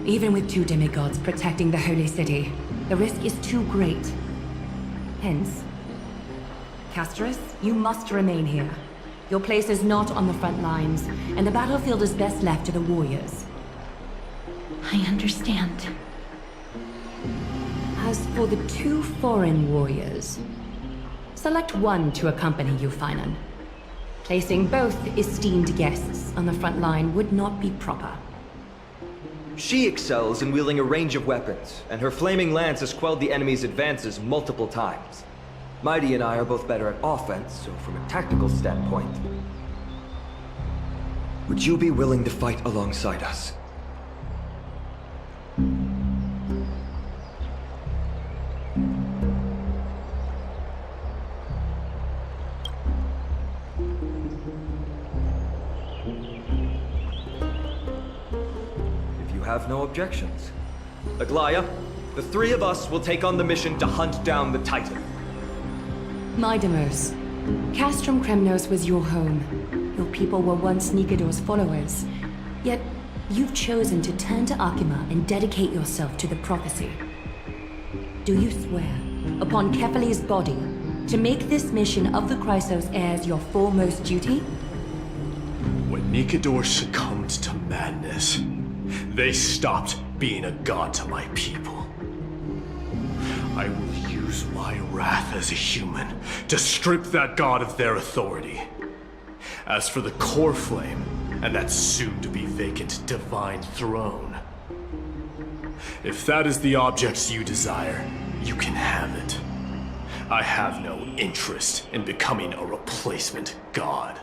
Even with 2 demigods protecting the Holy City, the risk is too great. Hence, Casterus, you must remain here. Your place is not on the front lines, and the battlefield is best left to the warriors. I understand. As for the 2 foreign warriors, select one to accompany you, Paean. Placing both esteemed guests on the front line would not be proper. She excels in wielding a range of weapons, and her flaming lance has quelled the enemy's advances multiple times. Mighty and I are both better at offense, so from a tactical standpoint... Would you be willing to fight alongside us? If you have no objections. Aglaya, the 3 of us will take on the mission to hunt down the Titan. Midemos, Castrum Kremnos was your home. Your people were once Nikador's followers. Yet, you've chosen to turn to Akima and dedicate yourself to the prophecy. Do you swear, upon Kefali's body, to make this mission of the Chrysos heirs your foremost duty? When Nikador succumbed to madness, they stopped being a god to my people. I will use my wrath as a human to strip that god of their authority. As for the core flame, and that soon-to-be vacant divine throne, if that is the object you desire, you can have it. I have no interest in becoming a replacement god.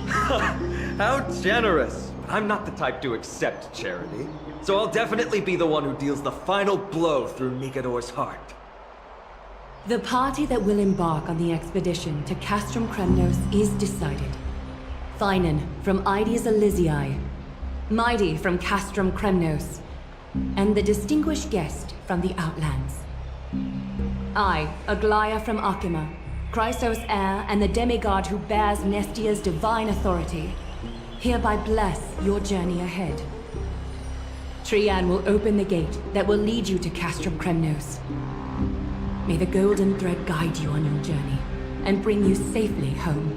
How generous! I'm not the type to accept charity, so I'll definitely be the one who deals the final blow through Nikador's heart. The party that will embark on the expedition to Castrum Kremnos is decided. Paean from Ides Elysiae, Mighty from Castrum Kremnos, and the distinguished guest from the Outlands. I, Aglaya from Akima, Chrysos heir and the demigod who bears Nestia's divine authority, hereby bless your journey ahead. Trian will open the gate that will lead you to Castrum Kremnos. May the golden thread guide you on your journey and bring you safely home.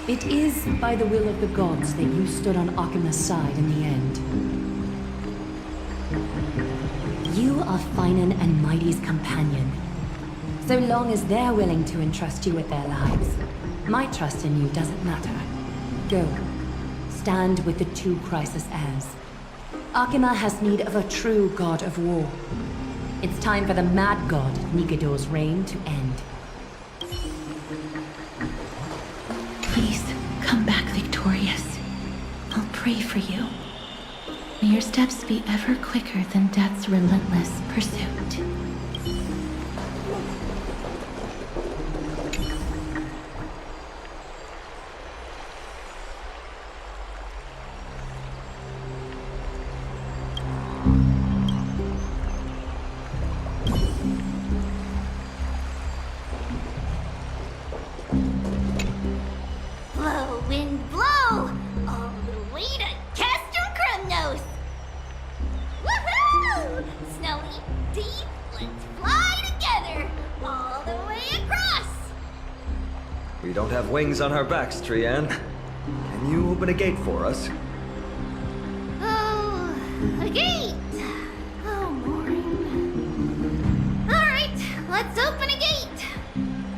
It is by the will of the gods that you stood on Akima's side in the end. You are Paean and Mighty's companion. So long as they're willing to entrust you with their lives, my trust in you doesn't matter. Go. Stand with the 2 Chrysos heirs. Akima has need of a true god of war. It's time for the mad god Nikador's reign to end. Please, come back victorious. I'll pray for you. May your steps be ever quicker than death's relentless pursuit. Blow, wind, blow! All the way to Castrum Kremnos! Woohoo! Snowy deep, let's fly together! All the way across! We don't have wings on our backs, Trian. Can you open a gate for us? Oh, a gate! Oh, boring. Alright, let's open a gate!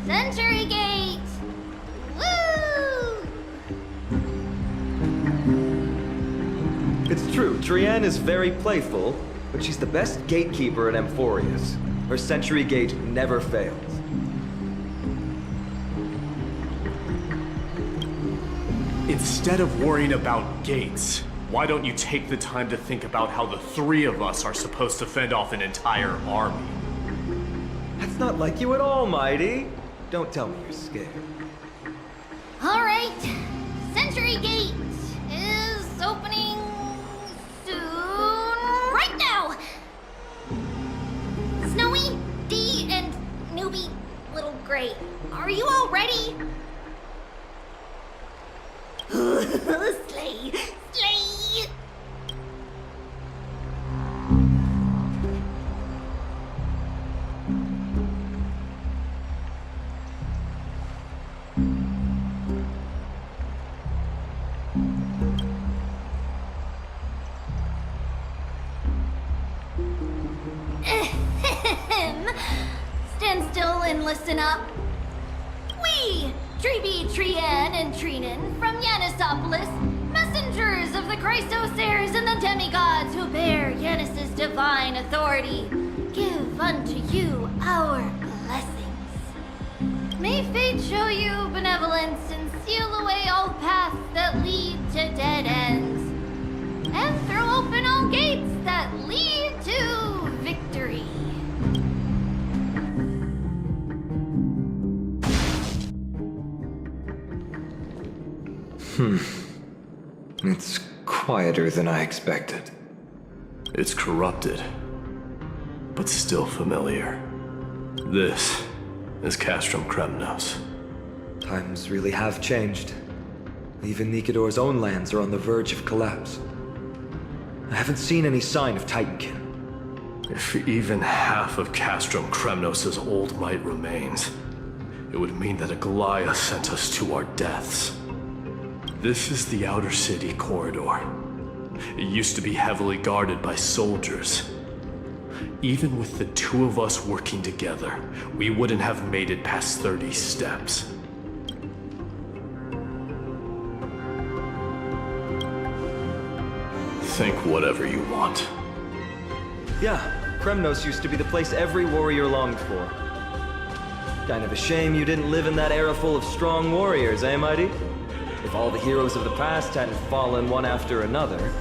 Century Gate! Woo! It's true, Trian is very playful, but she's the best gatekeeper in Amphorius. Her Century Gate never fails. Instead of worrying about gates, Why don't you take the time to think about how the three of us are supposed to fend off an entire army? That's not like you at all, Mighty. Don't tell me you're scared. Alright. Sentry Gate is opening soon. Right now! Snowy, D, and newbie Little Gray. Are you all ready? Slay! Slay! Stand still and listen up. We, Treeby, Trean, and Treenan from Yanisopolis, messengers of the Chrysosairs and the demigods who bear Yanis's divine authority, give unto you our blessings. May fate show you benevolence and seal away all paths that lead to dead ends, and throw open all gates that lead to victory. It's quieter than I expected. It's corrupted, but still familiar. This is Castrum Kremnos. Times really have changed. Even Nikador's own lands are on the verge of collapse. I haven't seen any sign of Titankin. If even half of Castrum Kremnos' old might remains, it would mean that a Goliath sent us to our deaths. This is the Outer City corridor. It used to be heavily guarded by soldiers. Even with the two of us working together, we wouldn't have made it past 30 steps. Think whatever you want. Yeah, Kremnos used to be the place every warrior longed for. Kind of a shame you didn't live in that era full of strong warriors, eh, Mighty? If all the heroes of the past hadn't fallen one after another,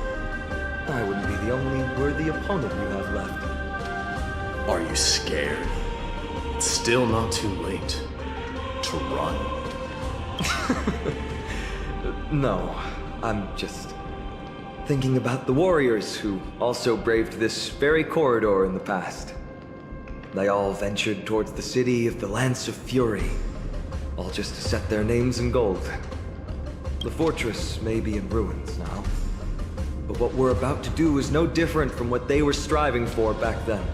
I wouldn't be the only worthy opponent you have left. Are you scared? It's still not too late to run. No, I'm just thinking about the warriors who also braved this very corridor in the past. They all ventured towards the city of the Lance of Fury, all just to set their names in gold. The fortress may be in ruins now, but what we're about to do is no different from what they were striving for back then.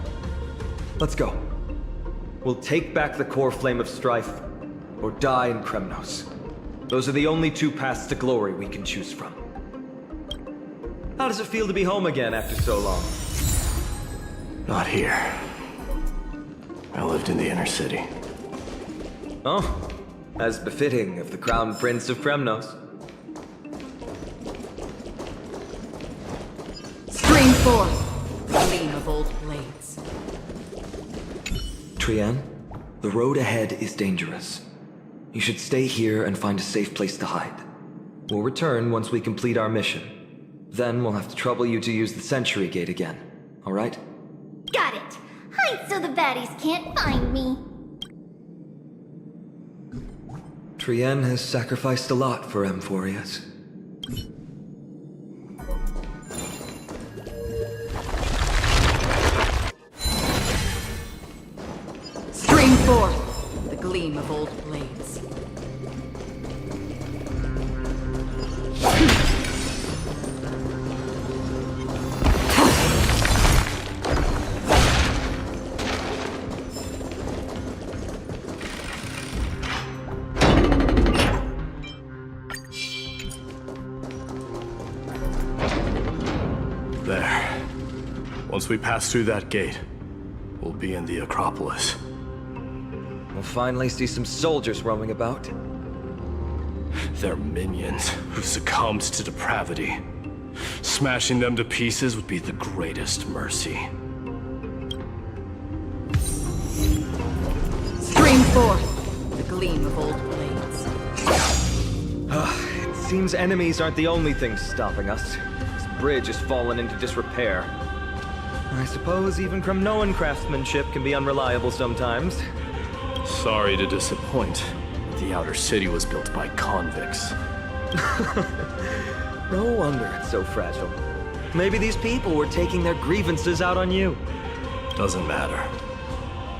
Let's go. We'll take back the core flame of strife, or die in Kremnos. Those are the only two paths to glory we can choose from. How does it feel to be home again after so long? Not here. I lived in the inner city. Oh, as befitting of the Crown Prince of Kremnos. Stream forth, gleam of old blades. Trian, the road ahead is dangerous. You should stay here and find a safe place to hide. We'll return once we complete our mission. Then we'll have to trouble you to use the Sentry Gate again, all right? Got it. Hide so the baddies can't find me. Trian has sacrificed a lot for Emphorius. Stream forth, the gleam of old blades. There. Once we pass through that gate, we'll be in the Acropolis. We'll finally see some soldiers roaming about. They're minions who succumbed to depravity. Smashing them to pieces would be the greatest mercy. Stream forth, the gleam of old blades. It seems enemies aren't the only things stopping us. These bridge has fallen into disrepair. I suppose even Kremnoan craftsmanship can be unreliable sometimes. Sorry to disappoint. The outer city was built by convicts. No wonder it's so fragile. Maybe these people were taking their grievances out on you. Doesn't matter.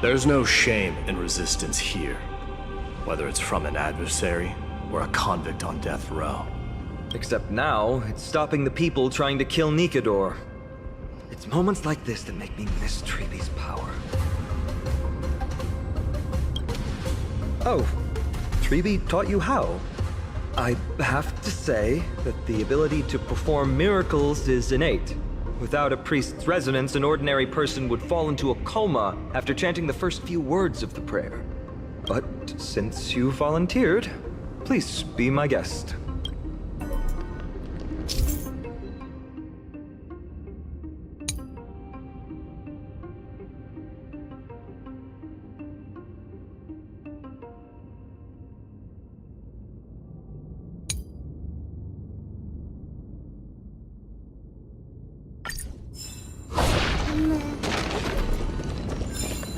There's no shame in resistance here, whether it's from an adversary or a convict on death row. Except now, it's stopping the people trying to kill Nikador. It's moments like this that make me miss Treeby's power. Oh, Treeby taught you how? I have to say that the ability to perform miracles is innate. Without a priest's resonance, an ordinary person would fall into a coma after chanting the first few words of the prayer. But since you volunteered, please be my guest.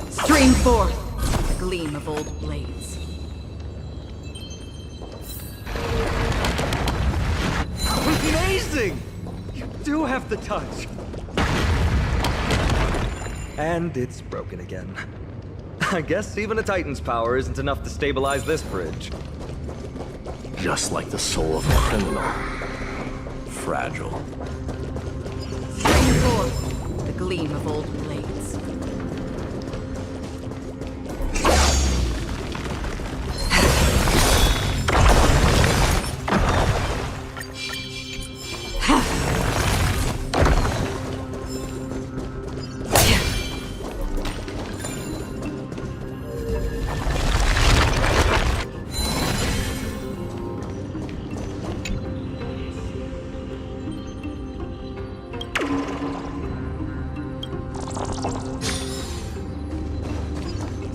Stream forth the gleam of old blades. Amazing! You do have the touch. And it's broken again. I guess even a Titan's power isn't enough to stabilize this bridge. Just like the soul of a criminal. Fragile. Stream forth the gleam of old blades.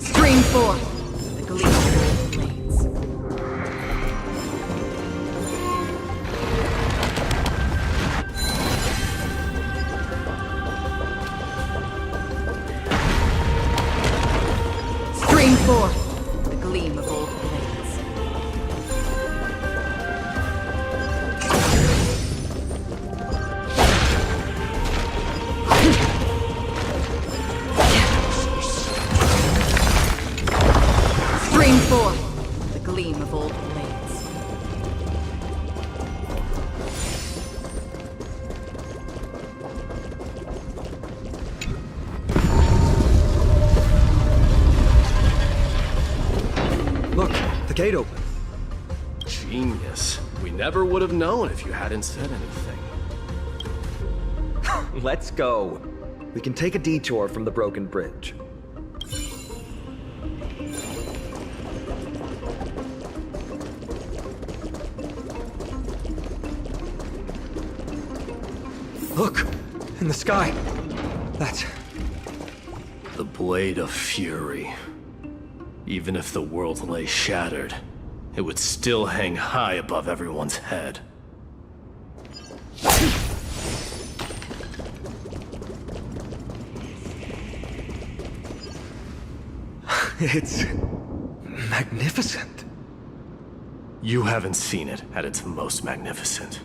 Stream forth the gleam of old blades. Stream forth the gleam of old blades. Stream forth the gleam of old blades. Look, the gate open. Genius. We never would have known if you hadn't said anything. Let's go. We can take a detour from the broken bridge. Look! In the sky! That's... The Blade of Fury. Even if the world lay shattered, it would still hang high above everyone's head. It's... magnificent. You haven't seen it at its most magnificent.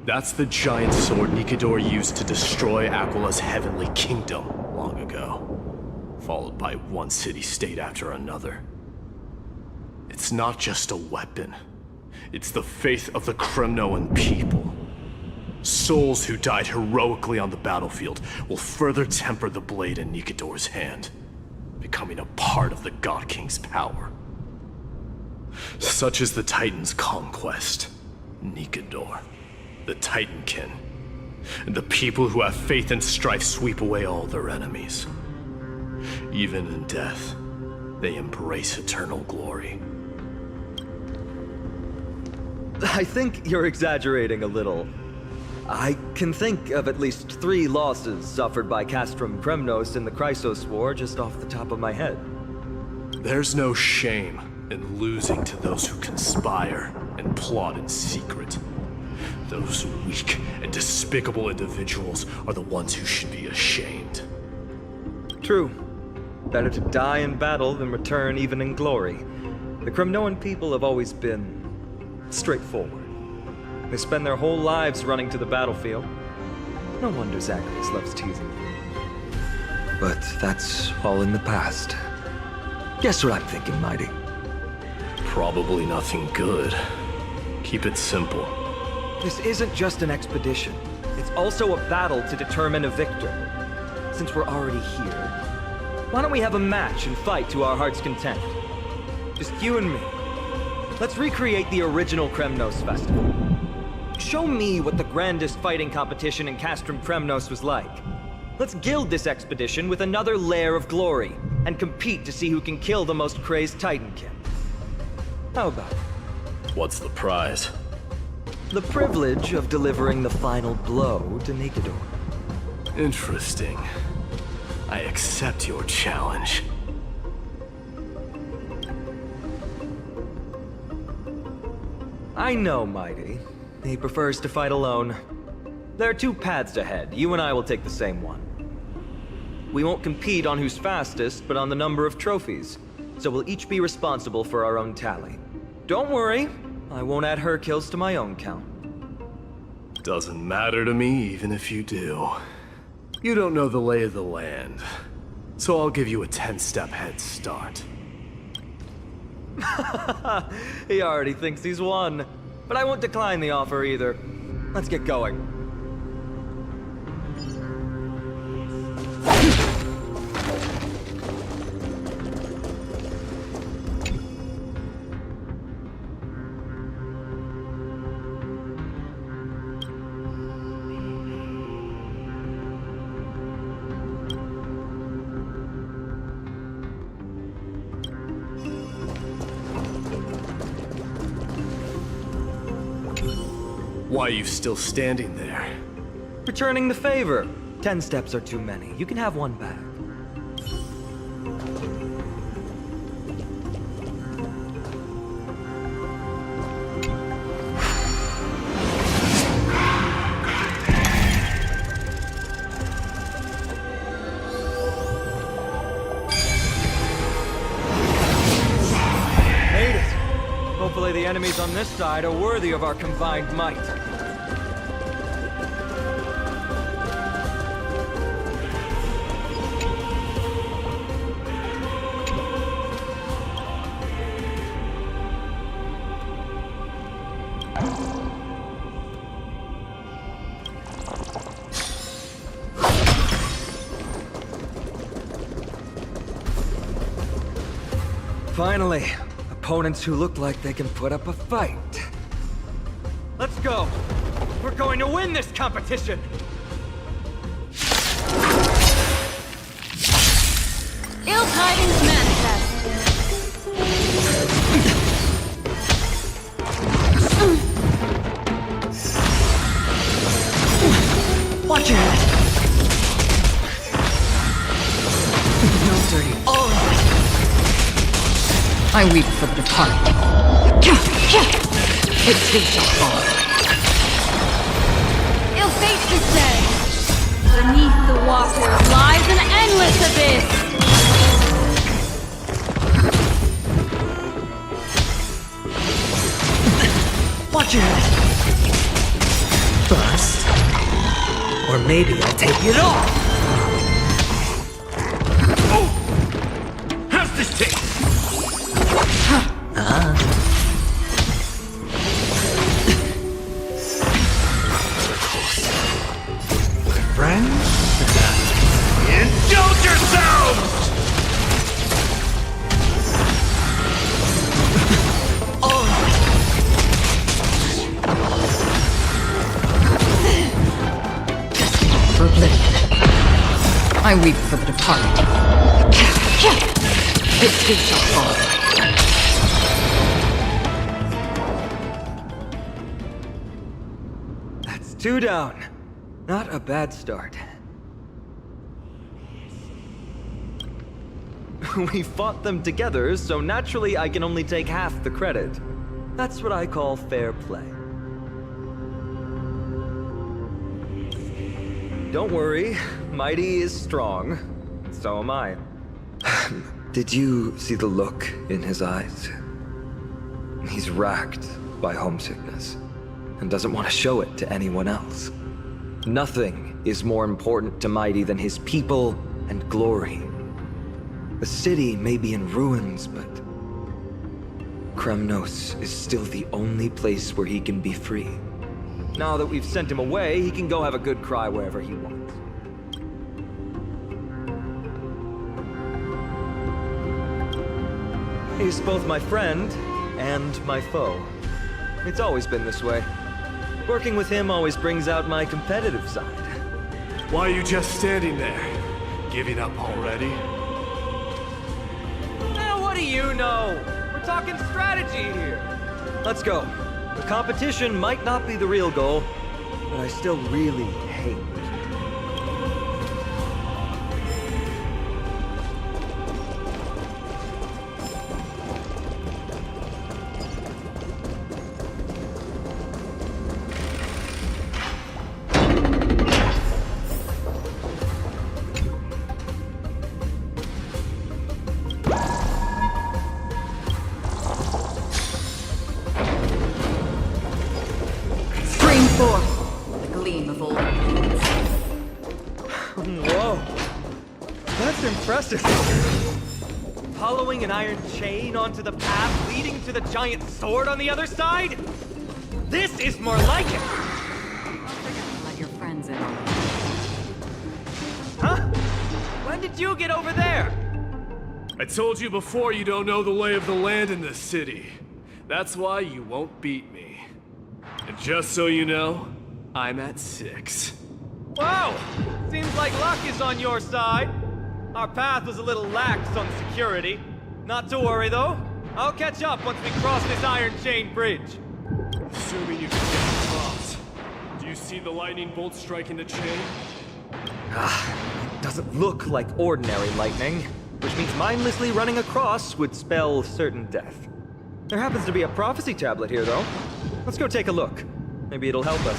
That's the giant sword Nikador used to destroy Aquila's heavenly kingdom long ago, followed by one city-state after another. It's not just a weapon. It's the faith of the Kremnoan people. Souls who died heroically on the battlefield will further temper the blade in Nikador's hand, becoming a part of the God King's power. Such is the Titan's conquest, Nikador. The Titankin, and the people who have faith in strife sweep away all their enemies. Even in death, they embrace eternal glory. I think you're exaggerating a little. I can think of at least 3 losses suffered by Castrum Kremnos in the Chrysos War just off the top of my head. There's no shame in losing to those who conspire and plot in secret. Those weak and despicable individuals are the ones who should be ashamed. True. Better to die in battle than return even in glory. The Kremnoan people have always been straightforward. They spend their whole lives running to the battlefield. No wonder Zacharias loves teasing them. But that's all in the past. Guess what I'm thinking, Mighty? Probably nothing good. Keep it simple. This isn't just an expedition. It's also a battle to determine a victor. Since we're already here, why don't we have a match and fight to our heart's content? Just you and me. Let's recreate the original Kremnos festival. Show me what the grandest fighting competition in Castrum Kremnos was like. Let's gild this expedition with another layer of glory, and compete to see who can kill the most crazed Titankin. How about it? What's the prize? The privilege of delivering the final blow to Nikador. Interesting. I accept your challenge. I know, Mighty. He prefers to fight alone. There are two paths ahead. You and I will take the same one. We won't compete on who's fastest, but on the number of trophies. So we'll each be responsible for our own tally. Don't worry, I won't add her kills to my own count. Doesn't matter to me, even if you do. You don't know the lay of the land, so I'll give you a 10-step head start. He already thinks he's won. But I won't decline the offer either. Let's get going. Why are you still standing there? Returning the favor. 10 steps are too many. You can have one back. Made it. Hopefully the enemies on this side are worthy of our combined might. Finally, opponents who look like they can put up a fight. Let's go! We're going to win this competition! Ill tidings manifest. Watch your head. No dirty. Oh. I weep for the departed. It too shall fall. Ill fate descend. Beneath the water lies an endless abyss. Watch your head. First. Or maybe I'll take it off. Oh! How's this taste? Friends? Indulge yourselves! For oblivion. I weep for the departed. It too shall fall. That's 2 down. Not a bad start. We fought them together, so naturally I can only take half the credit. That's what I call fair play. Don't worry, Mighty is strong. So am I. Did you see the look in his eyes? He's racked by homesickness and doesn't want to show it to anyone else. Nothing is more important to Mighty than his people and glory. The city may be in ruins, but Kremnos is still the only place where he can be free. Now that we've sent him away, he can go have a good cry wherever he wants. He's both my friend and my foe. It's always been this way. Working with him always brings out my competitive side. Why are you just standing there? Giving up already? What do you know? We're talking strategy here. Let's go. The competition might not be the real goal, but I still really hate it. The gleam of old blades. Whoa. That's impressive. Following an iron chain onto the path leading to the giant sword on the other side? This is more like it! Let your friends in on it. Huh? When did you get over there? I told you before you don't know the lay of the land in this city. That's why you won't beat me. And just so you know, I'm at 6. Wow! Seems like luck is on your side. Our path was a little lax on security. Not to worry, though. I'll catch up once we cross this iron chain bridge. Assuming you can get across. Do you see the lightning bolt striking the chain? It doesn't look like ordinary lightning, which means mindlessly running across would spell certain death. There happens to be a prophecy tablet here, though. Let's go take a look. Maybe it'll help us.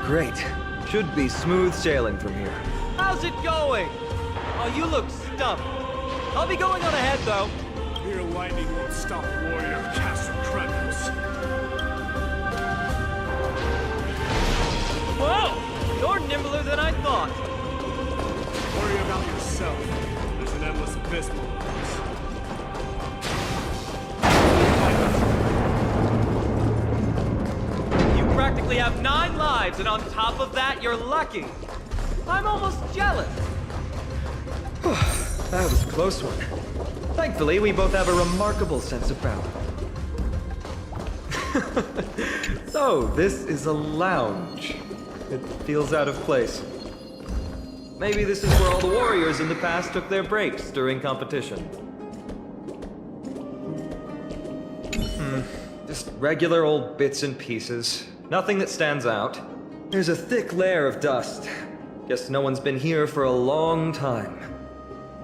Great. Should be smooth sailing from here. How's it going? Oh, you look stumped. I'll be going on ahead, though. Your lightning won't stop warrior Castle Krenos. Whoa! You're nimbler than I thought. Worry about yourself. There's an endless abyss below us. Practically have 9 lives, and on top of that, you're lucky. I'm almost jealous. That was a close one. Thankfully, we both have a remarkable sense of balance. So, this is a lounge. It feels out of place. Maybe this is where all the warriors in the past took their breaks during competition. Just regular old bits and pieces. Nothing that stands out. There's a thick layer of dust. Guess no one's been here for a long time.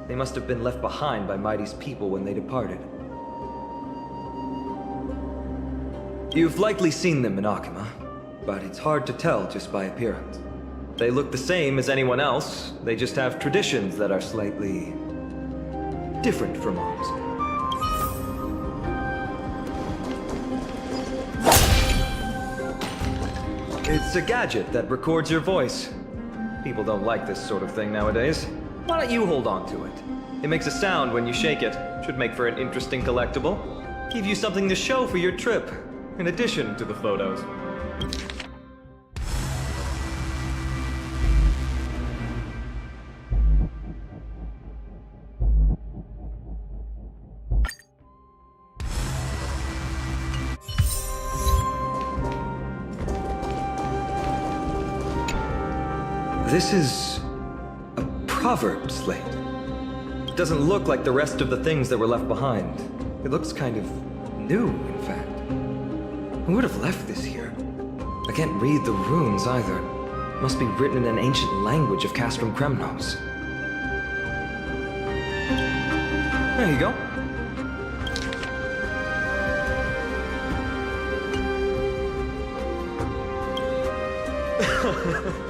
They must have been left behind by Mighty's people when they departed. You've likely seen them in Akima, but it's hard to tell just by appearance. They look the same as anyone else, they just have traditions that are slightly different from ours. It's a gadget that records your voice. People don't like this sort of thing nowadays. Why don't you hold on to it? It makes a sound when you shake it. Should make for an interesting collectible. Give you something to show for your trip, in addition to the photos. This is a proverb slate. It doesn't look like the rest of the things that were left behind. It looks kind of new, in fact. Who would have left this here? I can't read the runes either. Must be written in an ancient language of Castrum Kremnos. There you go.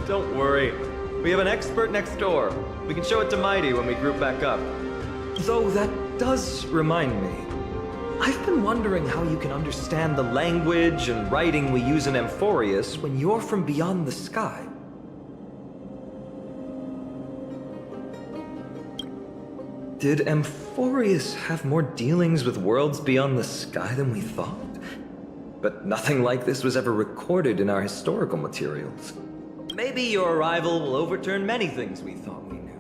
Don't worry. We have an expert next door. We can show it to Mighty when we group back up. Though that does remind me. I've been wondering how you can understand the language and writing we use in Amphorius when you're from beyond the sky. Did Amphorius have more dealings with worlds beyond the sky than we thought? But nothing like this was ever recorded in our historical materials. Maybe your arrival will overturn many things we thought we knew.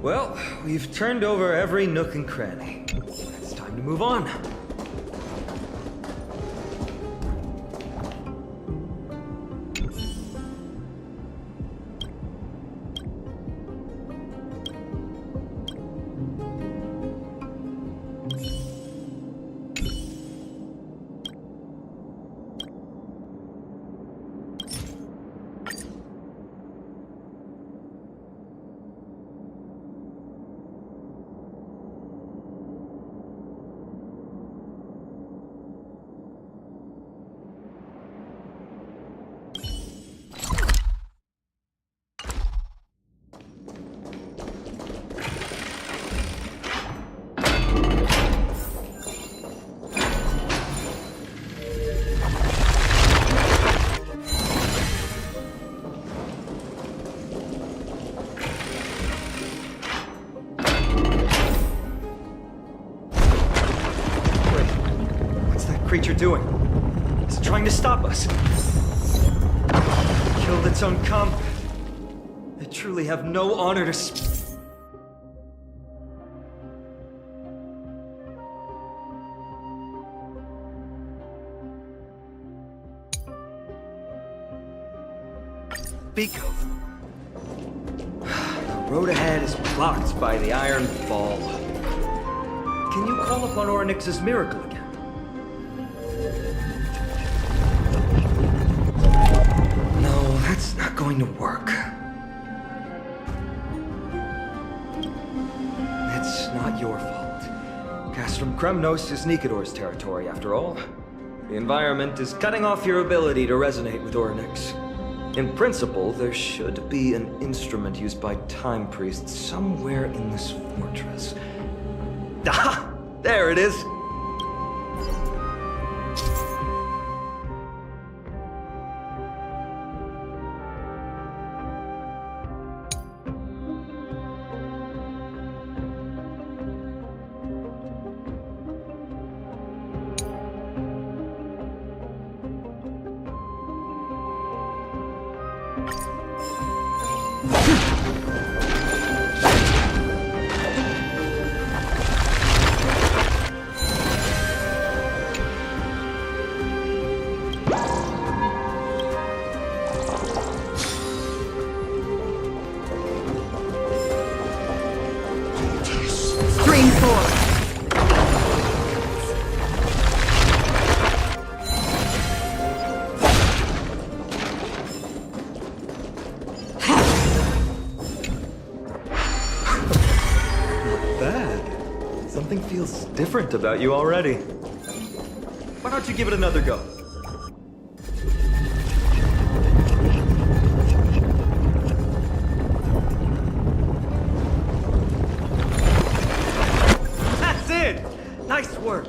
Well, we've turned over every nook and cranny. It's time to move on. Creature doing? It's trying to stop us. Killed its own comp. They truly have no honor to speak of. The road ahead is blocked by the Iron Ball. Can you call upon Ornyx's miracle again? That's not going to work. It's not your fault. Castrum Kremnos is Nikador's territory, after all. The environment is cutting off your ability to resonate with Ornyx. In principle, there should be an instrument used by Time Priests somewhere in this fortress. Ah! There it is! Something feels different about you already. Why don't you give it another go? That's it! Nice work!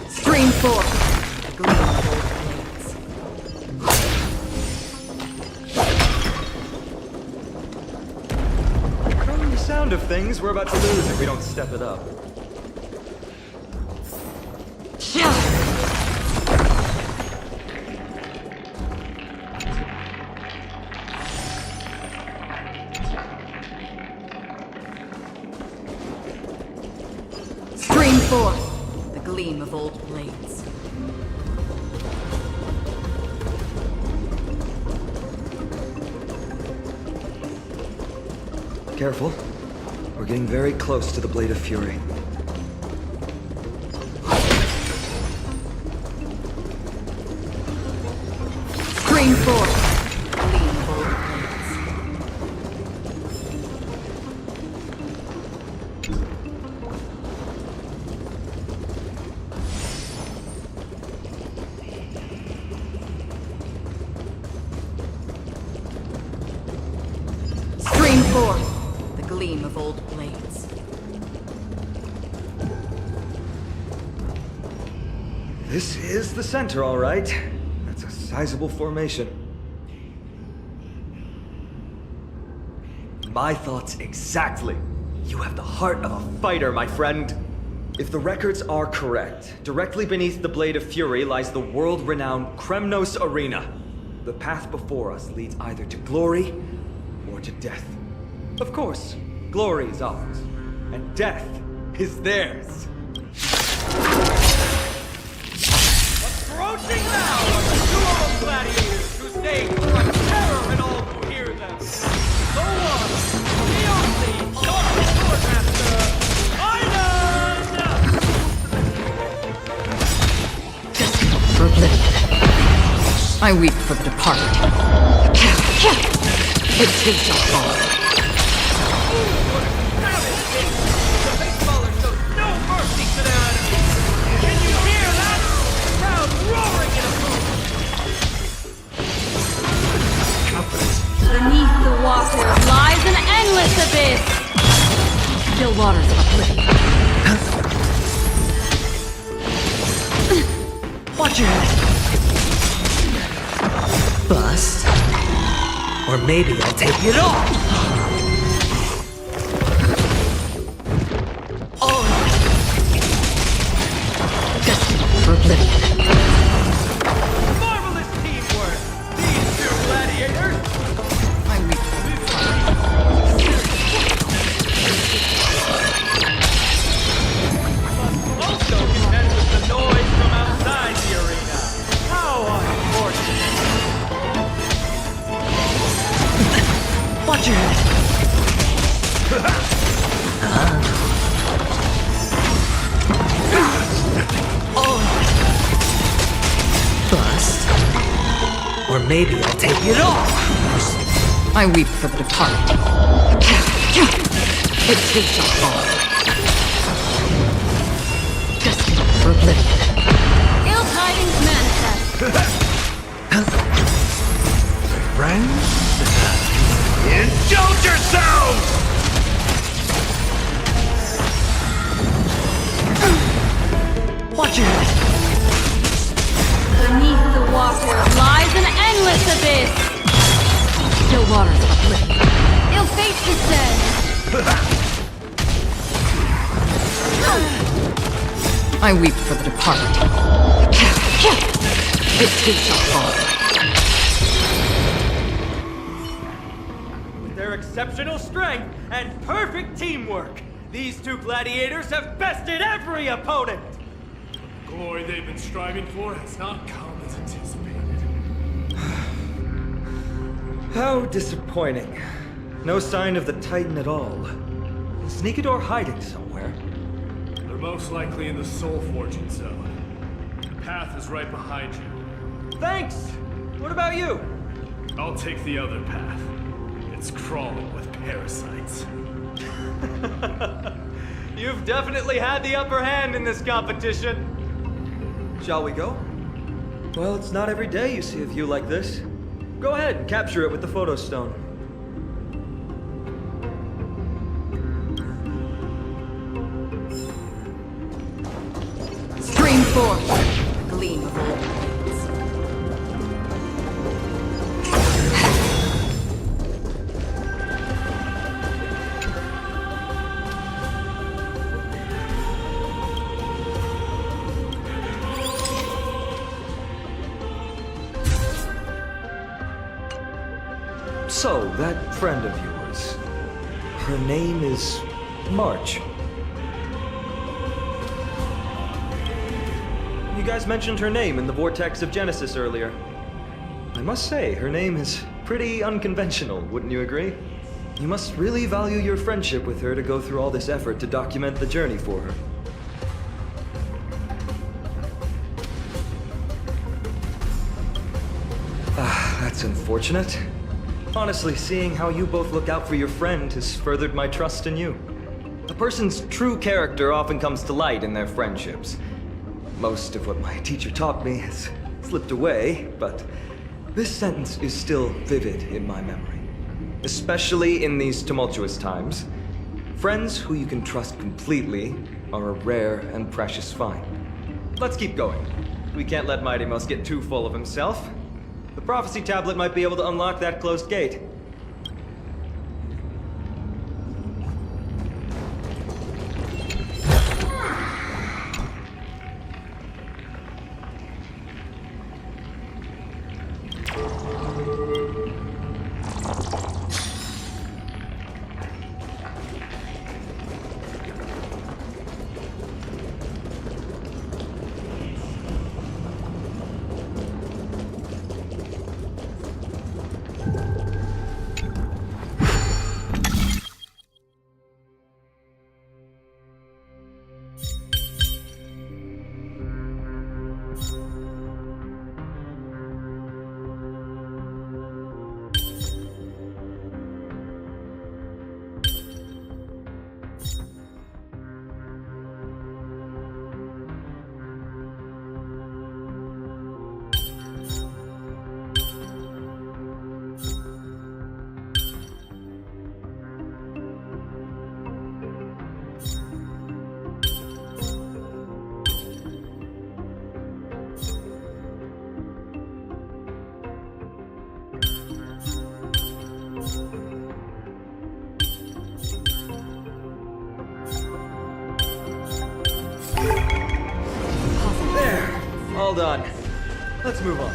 Stream 4. sound of things we're about to lose if we don't step it up. Stream forth the gleam of old blades. Careful. We're getting very close to the Blade of Fury. Stream forth the gleam of old blades. Stream forth the gleam of old blades. This is the center, all right. That's a sizable formation. My thoughts exactly. You have the heart of a fighter, my friend. If the records are correct, directly beneath the Blade of Fury lies the world-renowned Kremnos Arena. The path before us leads either to glory or to death. Of course, glory is ours, and death is theirs. Approaching now are the duo of gladiators whose names strike terror in all who hear them. The one, the only, Dark Swordmaster, Paean! For oblivion. I weep for the departed. It too shall fall. The baseballer shows no mercy to their enemies. Can you hear that? The crowd roaring in approval. Beneath the water lies an endless abyss. Still waters of oblivion. Watch your head. Bust. Or maybe I'll take it off. For oblivion. Marvelous teamwork, these two gladiators. I weep for the departed. Also contend with the noise from outside the arena. How unfortunate. Watch your head. Bust. Or maybe I'll take it off. I weep for the departed. It too shall fall. For oblivion. Ill tidings manifest. Friends? Indulge yourselves! Watch your head. Beneath the water lies an endless abyss. Still waters of oblivion. Ill fate descends. I weep for the departed. It too shall fall. With their exceptional strength and perfect teamwork, these two gladiators have bested every opponent. The glory they've been striving for has not come as anticipated. How disappointing. No sign of the Titan at all. Is Nikador hiding somewhere? They're most likely in the Soul Forging Zone. The path is right behind you. Thanks! What about you? I'll take the other path. It's crawling with parasites. You've definitely had the upper hand in this competition. Shall we go? Well, it's not every day you see a view like this. Go ahead and capture it with the photo stone. Stream forth the gleam of old blades. So, that friend of yours, her name is March. You guys mentioned her name in the Vortex of Genesis earlier. I must say, her name is pretty unconventional, wouldn't you agree? You must really value your friendship with her to go through all this effort to document the journey for her. That's unfortunate. Honestly, seeing how you both look out for your friend has furthered my trust in you. A person's true character often comes to light in their friendships. Most of what my teacher taught me has slipped away, but this sentence is still vivid in my memory. Especially in these tumultuous times. Friends who you can trust completely are a rare and precious find. Let's keep going. We can't let Mighty Mouse get too full of himself. The prophecy tablet might be able to unlock that closed gate. All done. Let's move on.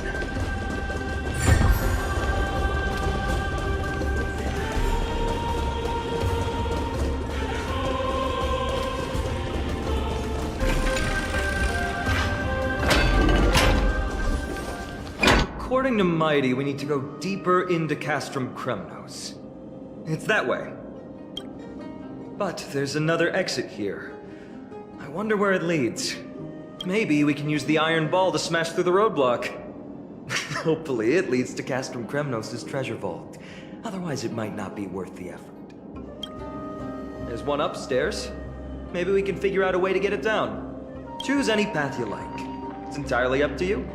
According to Mighty, we need to go deeper into Castrum Kremnos. It's that way. But there's another exit here. I wonder where it leads. Maybe we can use the iron ball to smash through the roadblock. Hopefully it leads to Castrum Kremnos' treasure vault. Otherwise it might not be worth the effort. There's one upstairs. Maybe we can figure out a way to get it down. Choose any path you like. It's entirely up to you.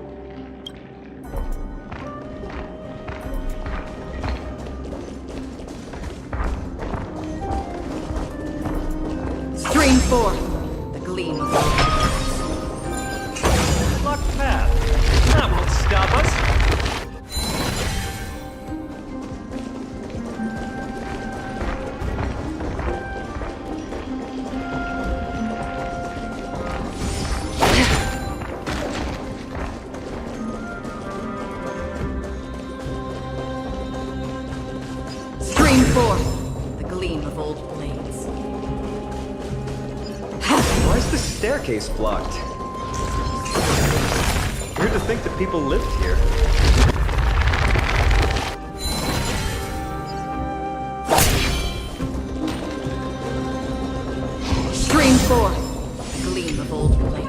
Stream 4. The gleam of light. Locked path. That won't stop us. Stream 4. The gleam of old blades. Why is this staircase blocked? Weird to think that people lived here. Stream 4. The gleam of old blades.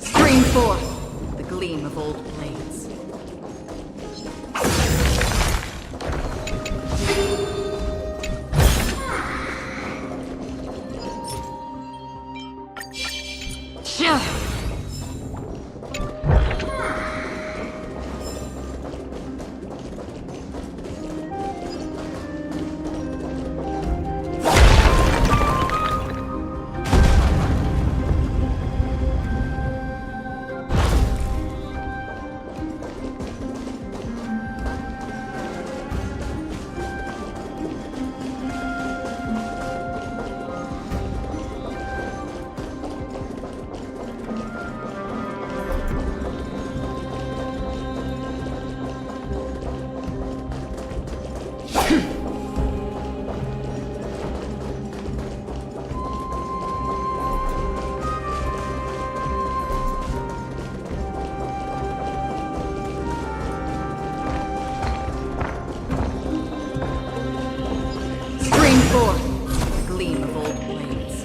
Scream forth the gleam of old blades. Scream forth the gleam of old blades.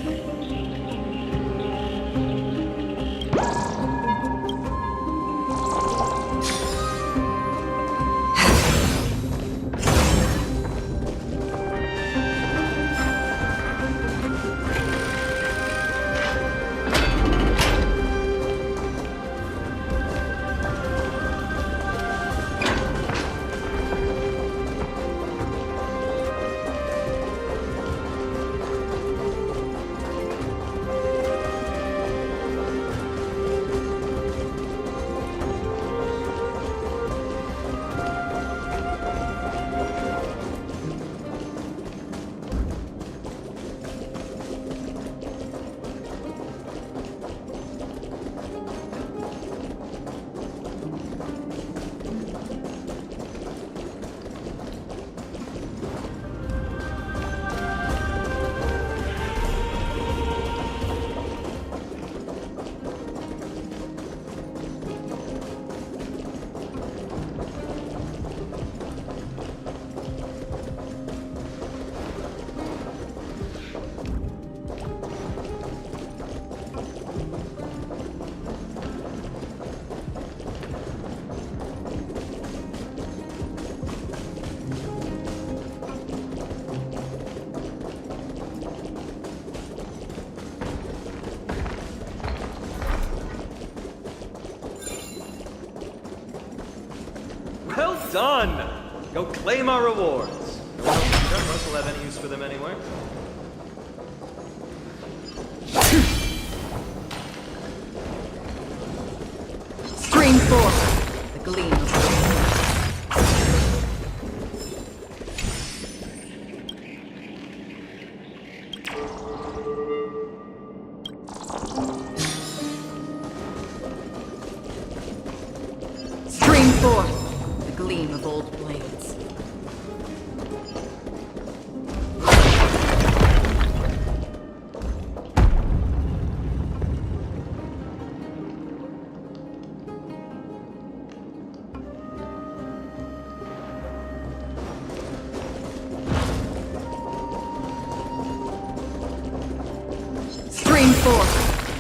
Well done! Go claim our rewards. None of us will have any use for them anyway. Scream forth the gleam of blades. Scream forth the gleam of old blades. Scream forth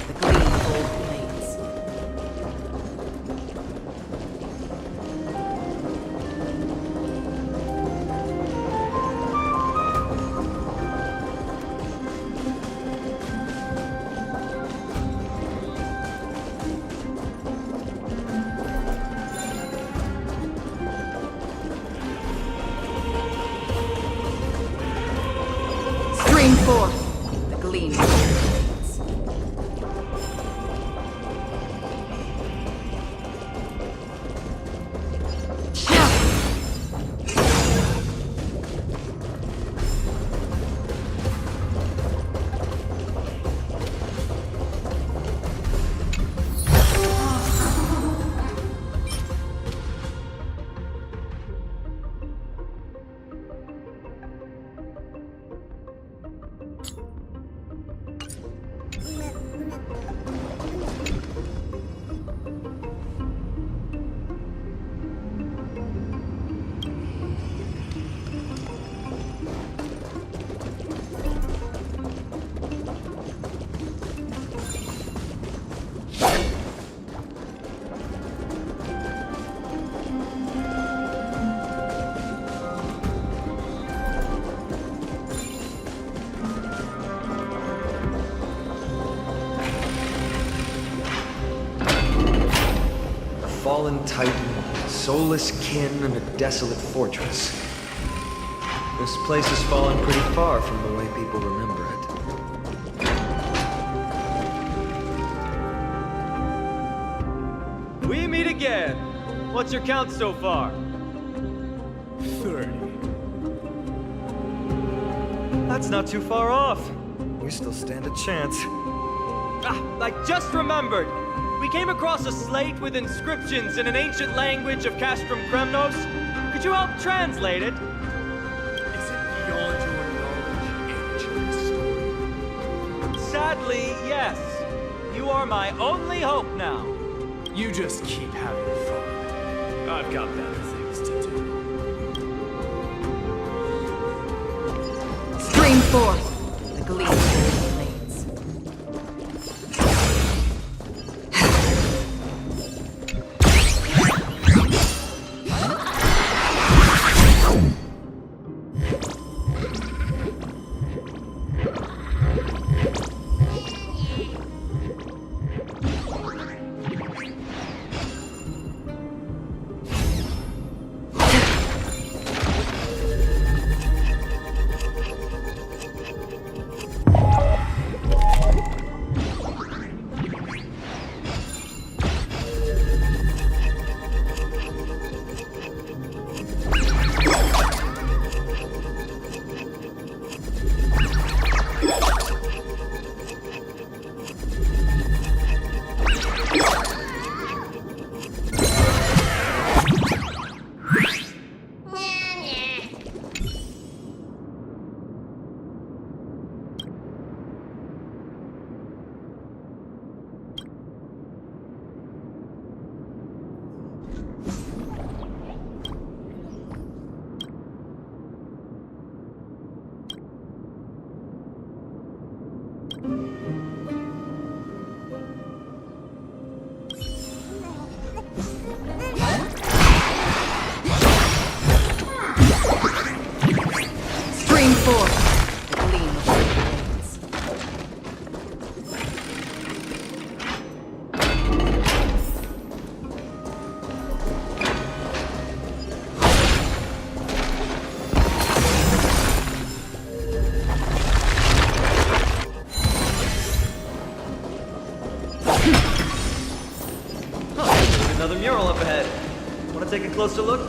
the gleam of old blades. Scream forth the gleam of blades. fallen titan, soulless kin, and a desolate fortress. This place has fallen pretty far from the way people remember it. We meet again. What's your count so far? 30. That's not too far off. We still stand a chance. I just remembered! We came across a slate with inscriptions in an ancient language of Castrum Kremnos. Could you help translate it? Is it beyond your knowledge, ancient story? Sadly, yes. You are my only hope now. You just keep having fun. I've got better things to do. Stream forth the gleam blades. Another mural up ahead. Want to take a closer look?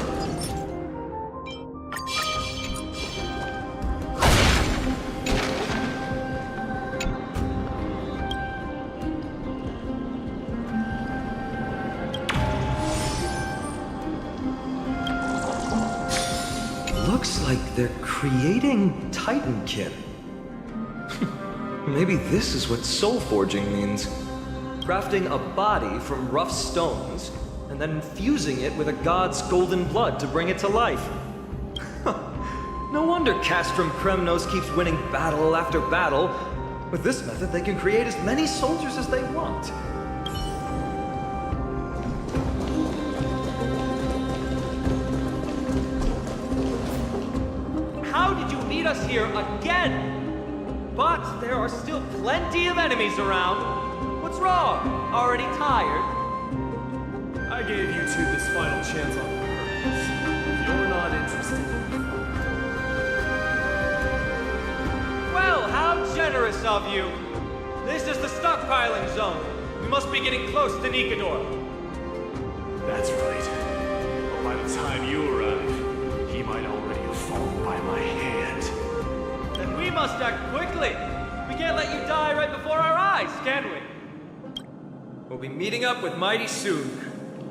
Looks like they're creating Titankin. Maybe this is what soul forging means. Crafting a body from rough stones, and then infusing it with a god's golden blood to bring it to life. No wonder Castrum Kremnos keeps winning battle after battle. With this method, they can create as many soldiers as they want. How did you meet us here again? But there are still plenty of enemies around. What's wrong? Already tired? I gave you two this final chance on purpose. If you're not interested. Well, how generous of you. This is the stockpiling zone. We must be getting close to Nikador. That's right. But by the time you arrive, he might already have fallen by my hand. Then we must act quickly. We can't let you die right before our eyes, can we? We'll be meeting up with Mighty soon.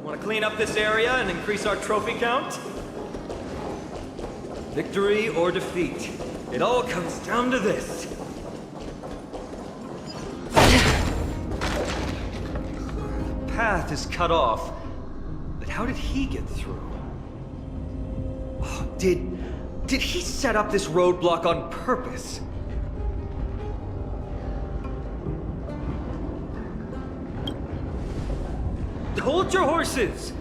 Want to clean up this area and increase our trophy count? Victory or defeat. It all comes down to this. The path is cut off. But how did he get through? Oh, did he set up this roadblock on purpose? Hold your horses!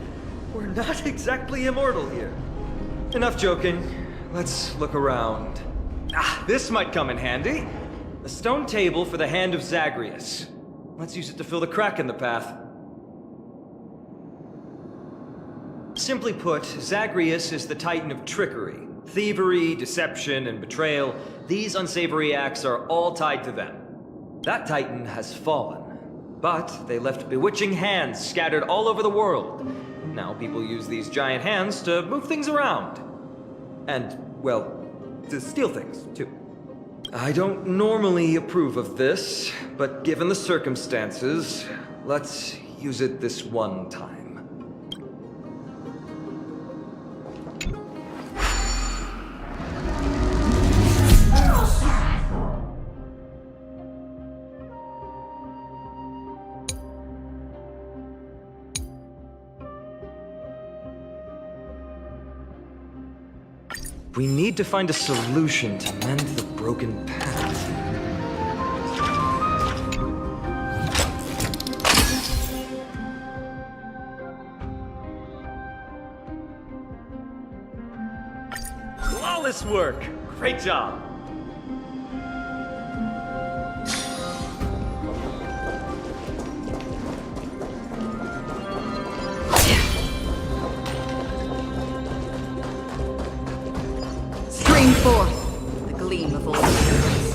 We're not exactly immortal here. Enough joking. Let's look around. Ah, this might come in handy. A stone table for the Hand of Zagreus. Let's use it to fill the crack in the path. Simply put, Zagreus is the titan of trickery. Thievery, deception, and betrayal, these unsavory acts are all tied to them. That titan has fallen, but they left bewitching hands scattered all over the world. Now people use these giant hands to move things around. And, well, to steal things, too. I don't normally approve of this, but given the circumstances, let's use it this one time. We need to find a solution to mend the broken path. Flawless work! Great job! Stream forth the gleam of old heroes.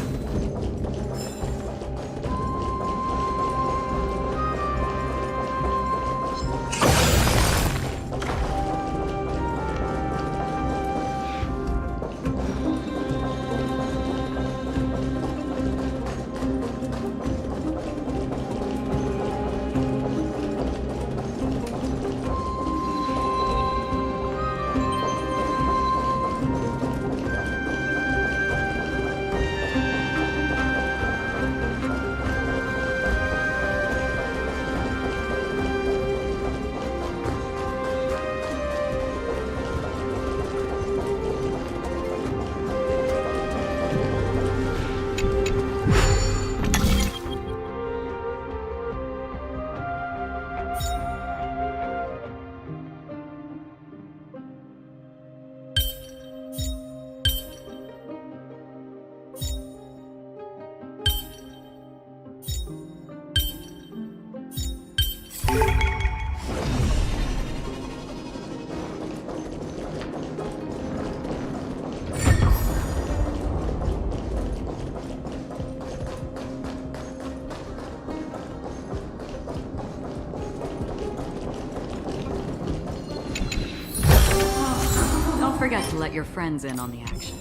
Don't forget to let your friends in on the action.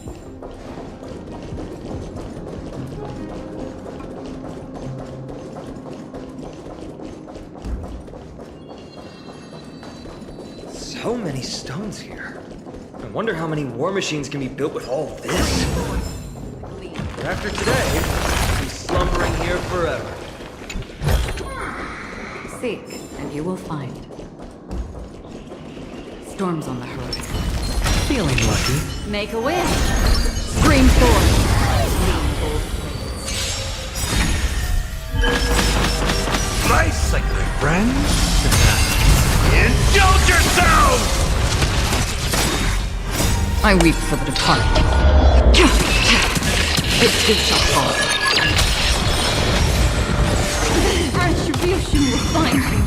So many stones here. I wonder how many war machines can be built with all this. After today, I'll be slumbering here forever. Seek, and you will find. Storm's on the horizon. Feeling lucky. Make a wish. Scream forth. Bicycling, friends. Indulge yourselves! I weep for the departed. It too shall fall. Retribution will find you.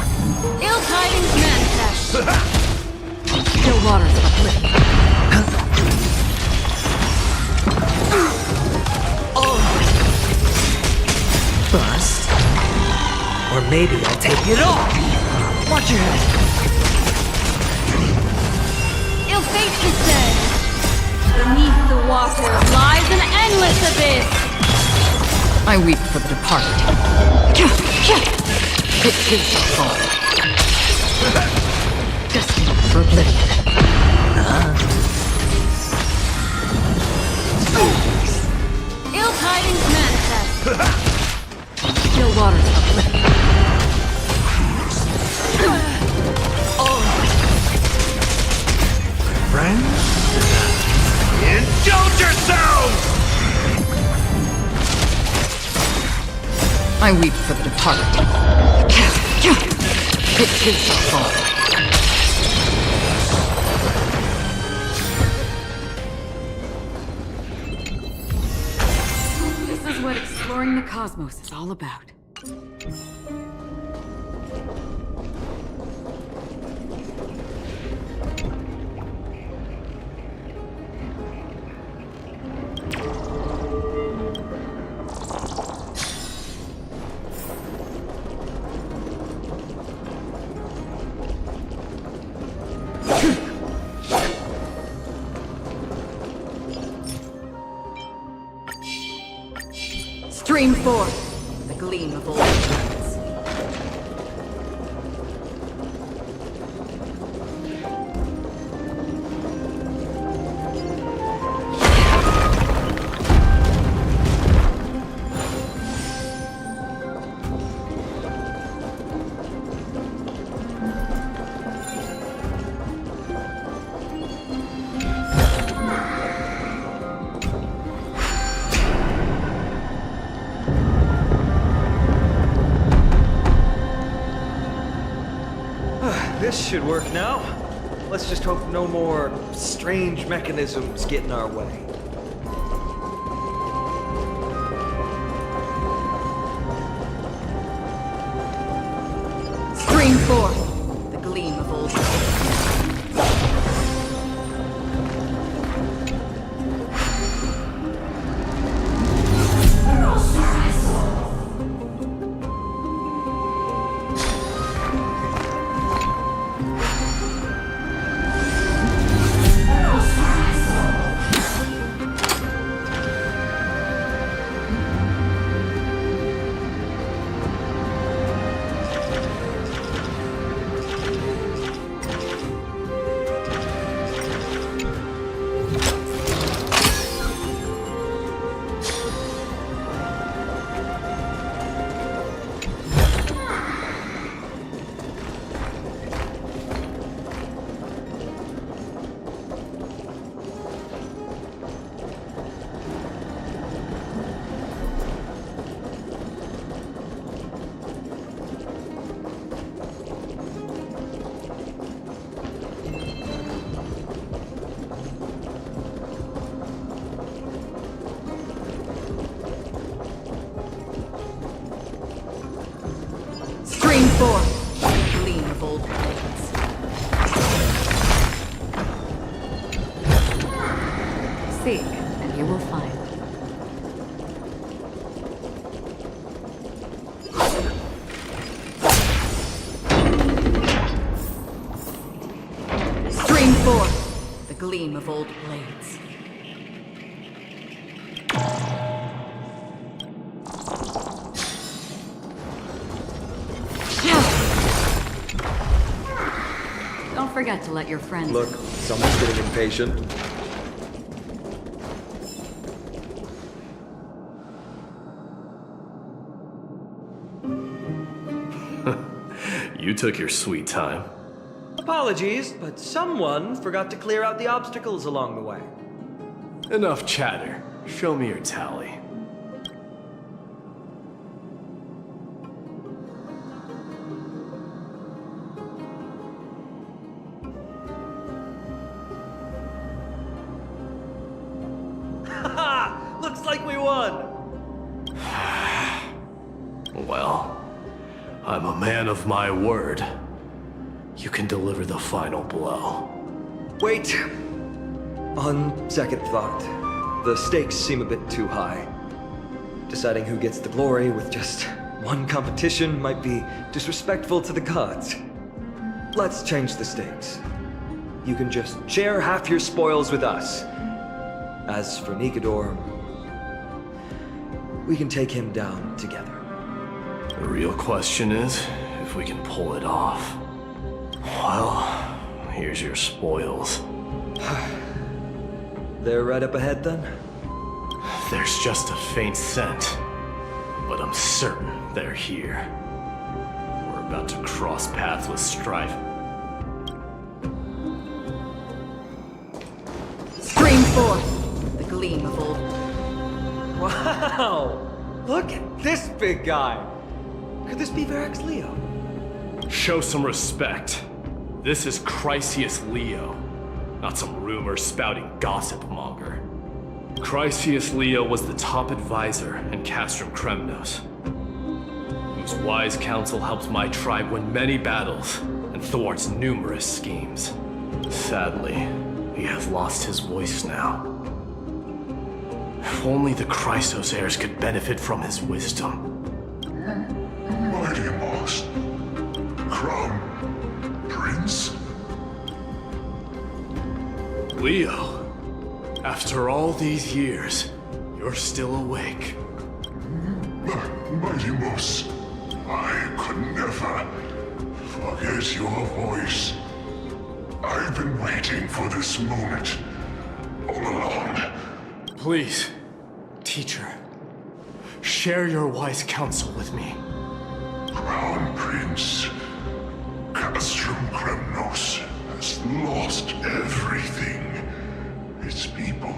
Ill tidings manifest. Still waters uplift. Bust. Or maybe I'll take it all. Watch your head. Ill fate is said. Beneath the water lies an endless abyss. I weep for the departed. It too shall fall. Destined for oblivion. Ill tidings manifest. Still waters uplift. Friends? Indulge yourselves! I weep for the departed. It too shall fall. This is what exploring the cosmos is all about. Stream forth the gleam of old friends. This should work now. Let's just hope no more strange mechanisms get in our way. Stream forth the gleam of old friends. Stream forth the gleam of old blades. Seek, and you will find. Stream forth the gleam of old blades. Don't forget to let your friends... Look, someone's getting impatient. You took your sweet time. Apologies, but someone forgot to clear out the obstacles along the way. Enough chatter. Show me your tally. Looks like we won! Well, I'm a man of my word. You can deliver the final blow. Wait. On second thought, the stakes seem a bit too high. Deciding who gets the glory with just one competition might be disrespectful to the gods. Let's change the stakes. You can just share half your spoils with us. As for Nikador, we can take him down together. The real question is if we can pull it off. Well, here's your spoils. They're right up ahead then? There's just a faint scent, but I'm certain they're here. We're about to cross paths with strife. Stream forth the gleam of old... Wow! Look at this big guy! Could this be Varric's Leo? Show some respect. This is Chrysius Leo, not some rumor-spouting gossip monger. Chrysius Leo was the top advisor in Castrum Kremnos, whose wise counsel helped my tribe win many battles and thwarts numerous schemes. Sadly, he has lost his voice now. If only the Chrysos heirs could benefit from his wisdom. Mighty Moss. Crown Prince? Leo, after all these years, you're still awake. Mighty Moose, I could never forget your voice. I've been waiting for this moment all along. Please, teacher, share your wise counsel with me. Crown Prince Castrum Kremnos has lost everything. Its people,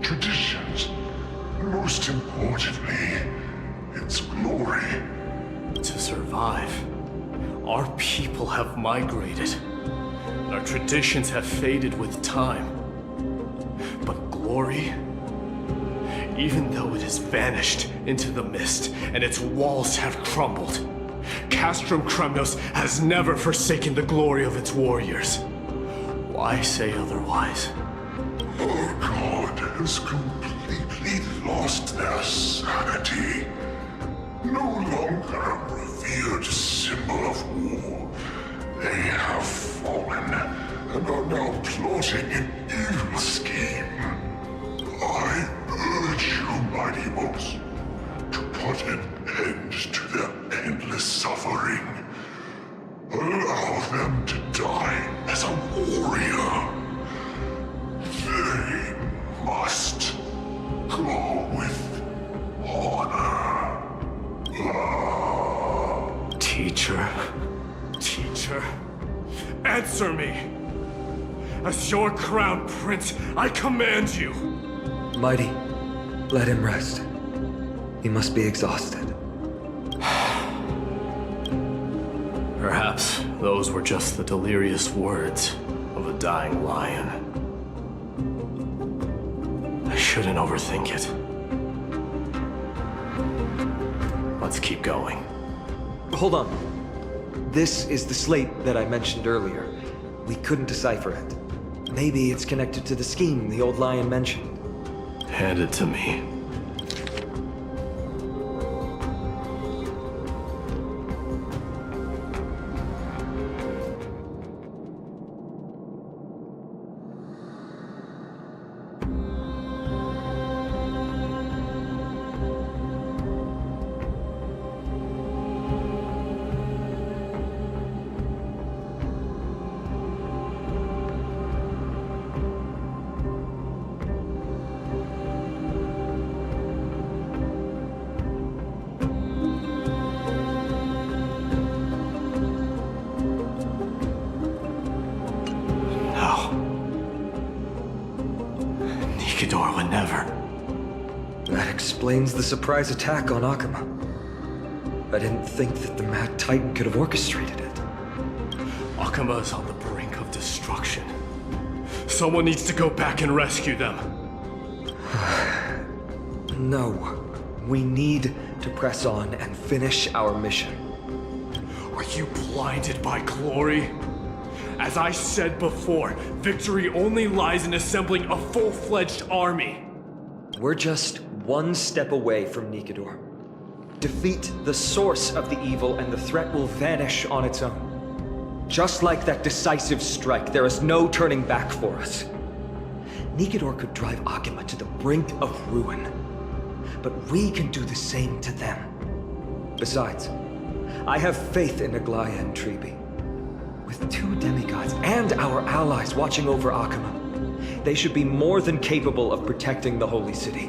traditions, and most importantly, its glory. To survive, our people have migrated. Our traditions have faded with time. But glory, even though it has vanished into the mist and its walls have crumbled, Castrum Kremnos has never forsaken the glory of its warriors. Why say otherwise? Our god has completely lost their sanity. No longer a revered symbol of war. They have fallen and are now plotting an evil scheme. I urge you, Mighty Moose, to put an end to their endless suffering. Allow them to die as a warrior. They must go with honor. Teacher, answer me! As your crown prince, I command you! Mighty, let him rest. He must be exhausted. Perhaps those were just the delirious words of a dying lion. I shouldn't overthink it. Let's keep going. Hold on. This is the slate that I mentioned earlier. We couldn't decipher it. Maybe it's connected to the scheme the old lion mentioned. Hand it to me. Would never. That explains the surprise attack on Akama. I didn't think that the Mad Titan could have orchestrated it. Akama is on the brink of destruction. Someone needs to go back and rescue them. No. We need to press on and finish our mission. Are you blinded by glory? As I said before, victory only lies in assembling a full-fledged army. We're just one step away from Nikador. Defeat the source of the evil and the threat will vanish on its own. Just like that decisive strike, there is no turning back for us. Nikador could drive Akama to the brink of ruin. But we can do the same to them. Besides, I have faith in Aglaya and Tribi. With 2 demigods and our allies watching over Akama, they should be more than capable of protecting the Holy City.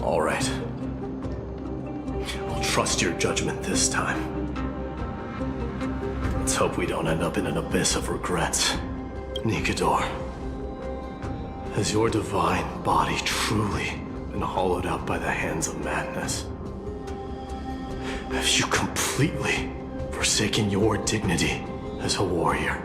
All right. I'll trust your judgment this time. Let's hope we don't end up in an abyss of regrets. Nikador, has your divine body truly been hollowed out by the hands of madness? Have you completely forsaken your dignity as a warrior?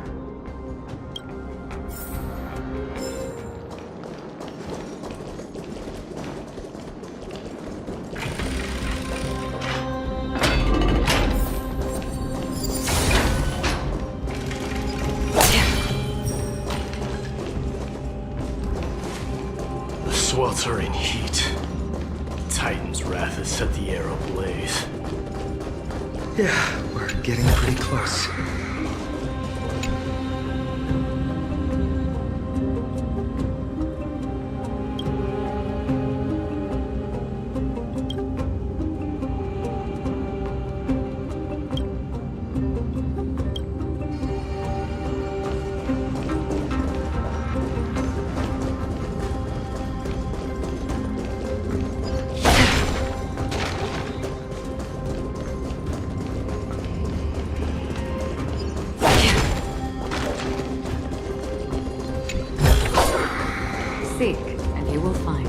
The sweltering heat. Titan's wrath has set the air ablaze. Yeah, we're getting pretty close. Seek, and you will find.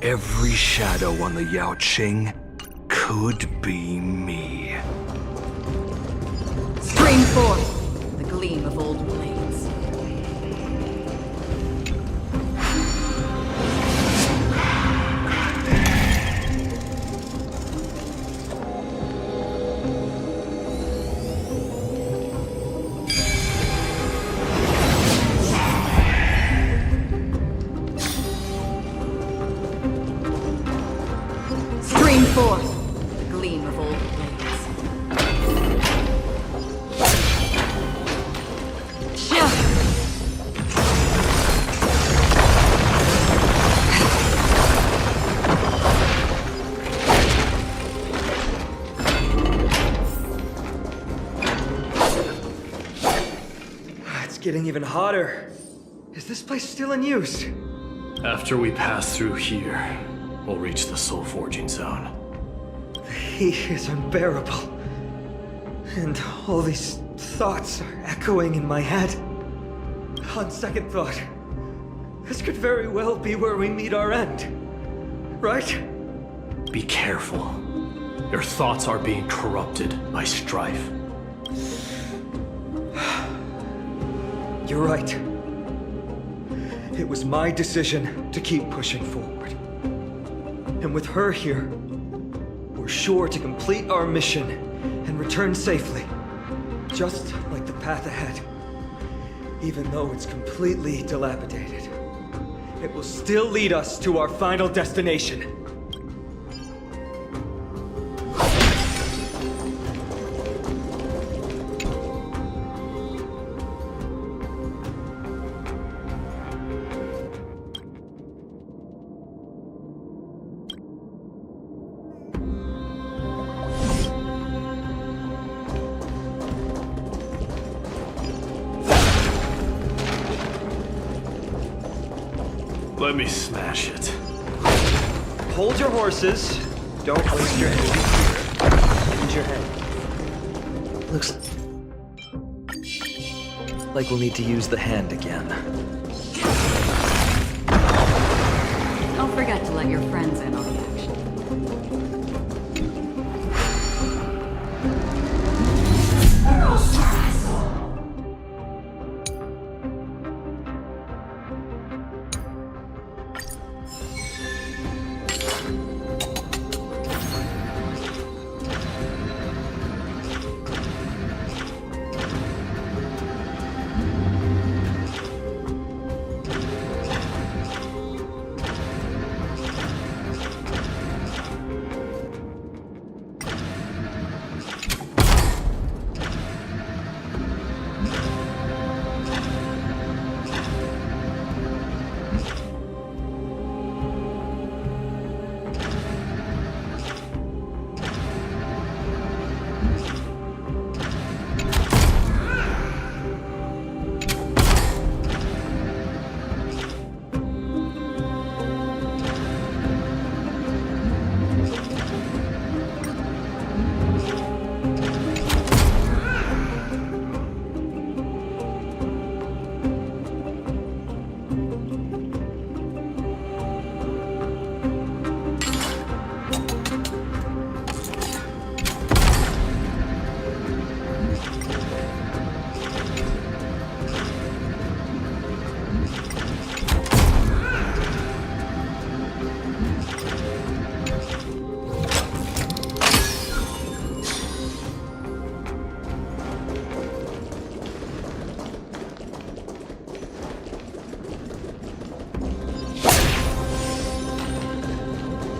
Every shadow on the Yao Qing could be me. Stream forth the gleam of old blades. Stream forth the gleam of old blades. It's getting even hotter. Is this place still in use? After we pass through here, we'll reach the soul forging zone. The heat is unbearable. And all these thoughts are echoing in my head. On second thought, this could very well be where we meet our end. Right? Be careful. Your thoughts are being corrupted by strife. You're right. It was my decision to keep pushing forward. And with her here, we're sure to complete our mission and return safely. Just like the path ahead. Even though it's completely dilapidated, it will still lead us to our final destination. Let me smash it. Hold your horses. Don't waste your energy here. Use your head. Looks like we'll need to use the hand again. Don't forget to let your friends in on the action.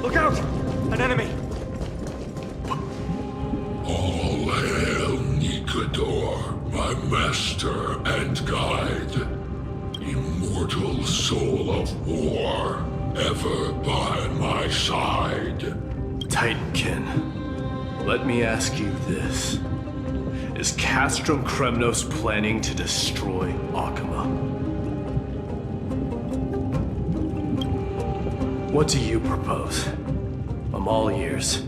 Look out! An enemy! All hail Nikador, my master and guide. Immortal soul of war, ever by my side. Titankin, let me ask you this. Is Castrum Kremnos planning to destroy Akama? What do you propose? I'm all ears.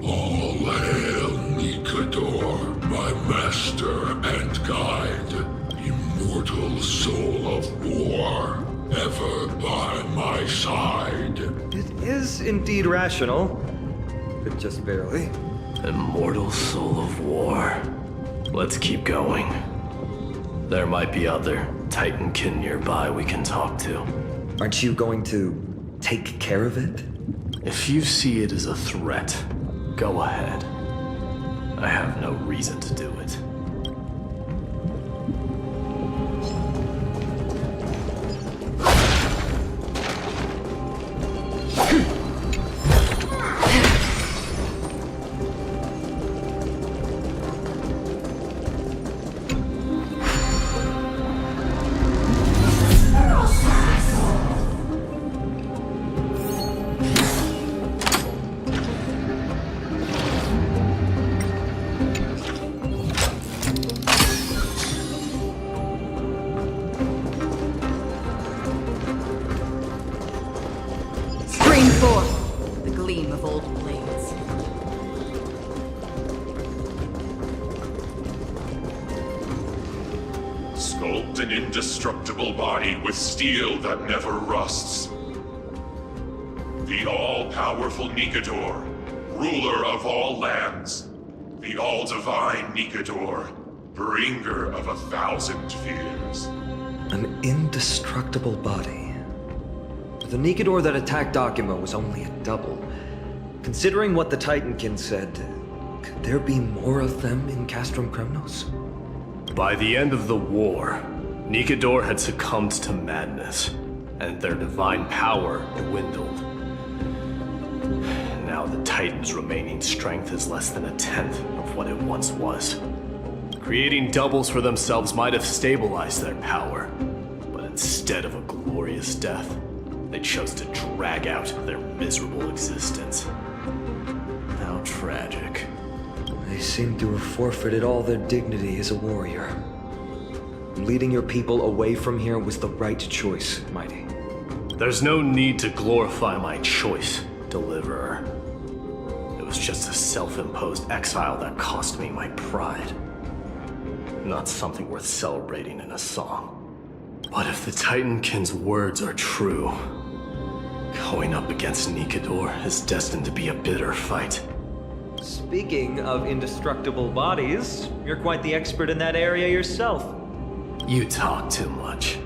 All hail Nikador, my master and guide. Immortal soul of war, ever by my side. It is indeed rational, but just barely. Immortal soul of war. Let's keep going. There might be other Titankin nearby we can talk to. Aren't you going to take care of it? If you see it as a threat, go ahead. I have no reason to do it. The gleam of old blades. Sculpt an indestructible body with steel that never rusts. The all-powerful Nikador, ruler of all lands. The all-divine Nikador, bringer of 1,000 fears. An indestructible body. The Nikador that attacked Akima was only a double. Considering what the Titankin said, could there be more of them in Castrum Kremnos? By the end of the war, Nikador had succumbed to madness, and their divine power dwindled. Now the Titan's remaining strength is less than 1/10 of what it once was. Creating doubles for themselves might have stabilized their power, but instead of a glorious death, they chose to drag out their miserable existence. How tragic. They seem to have forfeited all their dignity as a warrior. Leading your people away from here was the right choice, Mighty. There's no need to glorify my choice, Deliverer. It was just a self-imposed exile that cost me my pride. Not something worth celebrating in a song. But if the Titankin's words are true, going up against Nikador is destined to be a bitter fight. Speaking of indestructible bodies, you're quite the expert in that area yourself. You talk too much.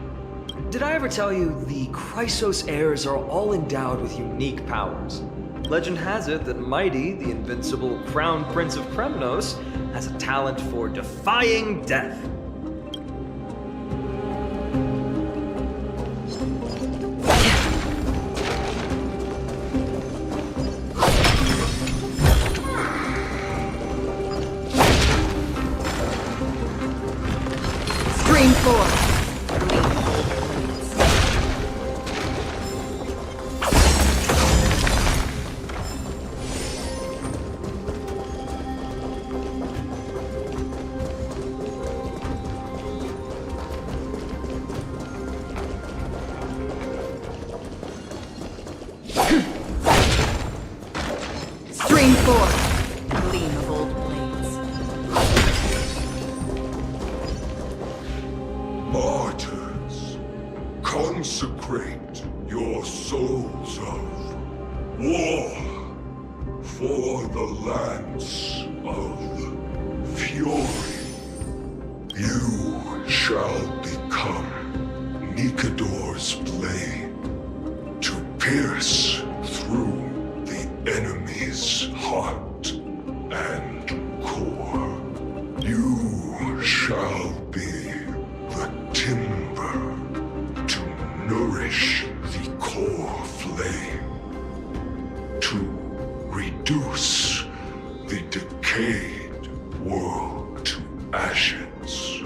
Did I ever tell you the Chrysos heirs are all endowed with unique powers? Legend has it that Mighty, the invincible Crown Prince of Kremnos, has a talent for defying death. Stream 4. Stream 4. Gleam of old blades. Martyrs, consecrate your souls of war for the lance of fury. You shall become Nikador's blade to pierce through the enemy's heart and core. You shall be the timber to nourish the core flame, to reduce the decayed world to ashes.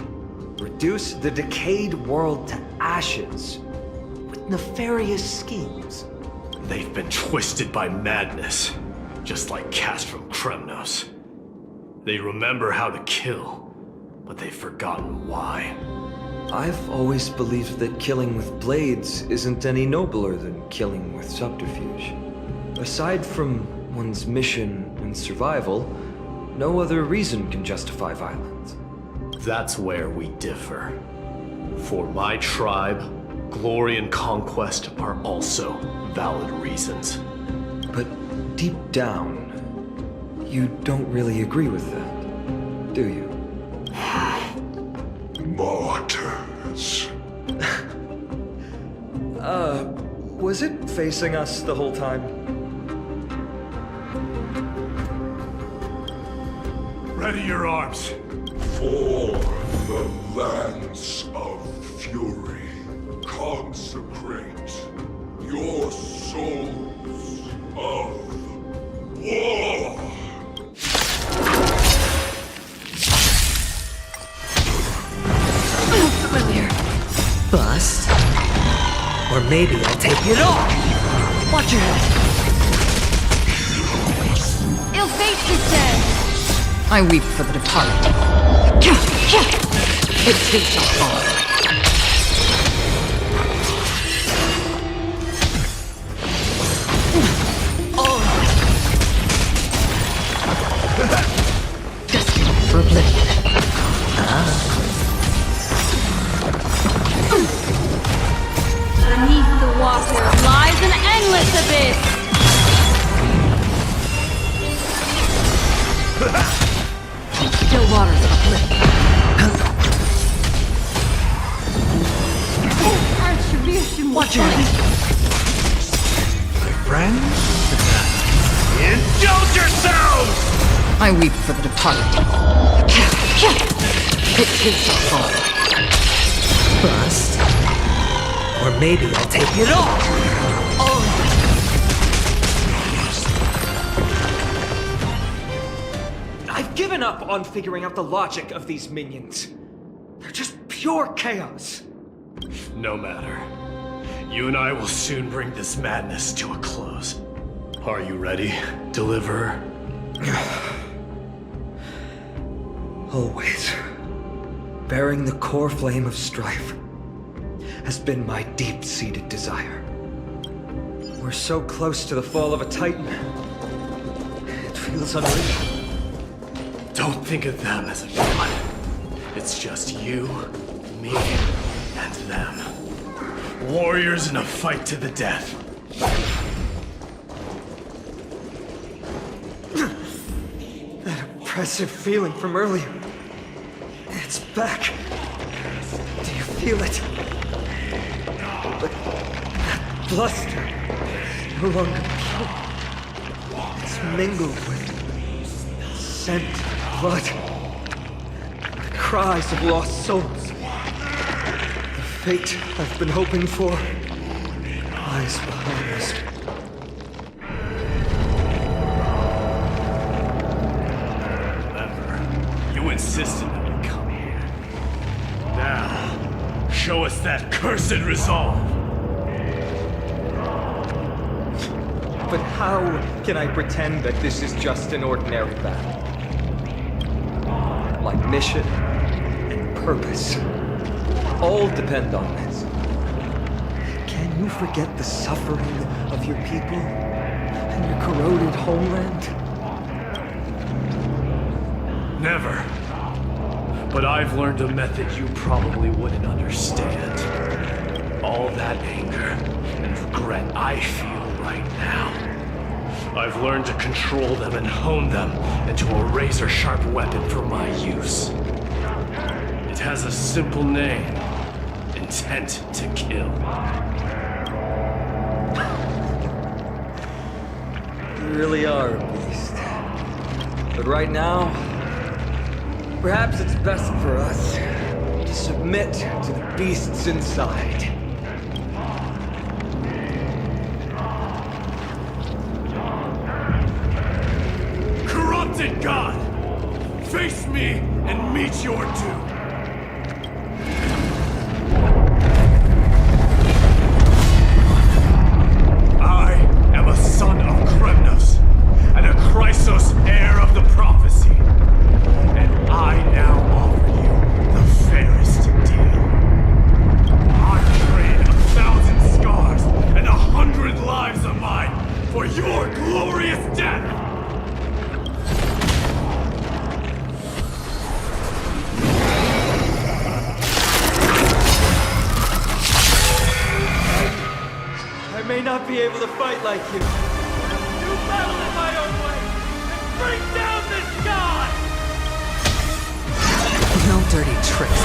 Reduce the decayed world to ashes with nefarious schemes. They've been twisted by madness, just like Castrum Kremnos. They remember how to kill, but they've forgotten why. I've always believed that killing with blades isn't any nobler than killing with subterfuge. Aside from one's mission and survival, no other reason can justify violence. That's where we differ. For my tribe, glory and conquest are also valid reasons. But deep down, you don't really agree with that, do you? Martyrs. Was it facing us the whole time? Ready your arms. For the lands of fury, consecrate your souls of war. Familiar. Bust. Or maybe I'll take it all. Watch your head. Ill fate is dead. I weep for the departed. It takes a fall. Destined for oblivion. Beneath the water lies an endless abyss. Still waters uplift. Attribution. Watch your head. My friends? Indulge yourselves! I weep for the departed. It takes a fall. Bust. Or maybe I'll take it all. I've given up on figuring out the logic of these minions. They're just pure chaos. No matter. You and I will soon bring this madness to a close. Are you ready, Deliverer? Always. Bearing the core flame of strife has been my deep-seated desire. We're so close to the fall of a Titan. It feels unreal. Don't think of them as a villain. It's just you, me, and them. Warriors in a fight to the death. That oppressive feeling from earlier. It's back. Do you feel it? But that bluster is no longer pure. It's mingled with scent and blood. The cries of lost souls. The fate I've been hoping for lies behind us. You insisted that we come here. Now, show us that cursed resolve. But how can I pretend that this is just an ordinary battle? My mission and purpose all depend on this. Can you forget the suffering of your people and your corroded homeland? Never. But I've learned a method you probably wouldn't understand. All that anger and regret I feel right now. I've learned to control them and hone them into a razor-sharp weapon for my use. It has a simple name. Intent to kill. You really are a beast. But right now, perhaps it's best for us to submit to the beasts inside. exalted god! Face me and meet your doom! I am a son of Kremnos, and a Chrysos heir of the prophecy. And I now offer you the fairest deal. I trade 1,000 scars and 100 lives of mine for your glorious death! I may not be able to fight like you. Do battle in my own way and bring down this god! No dirty tricks.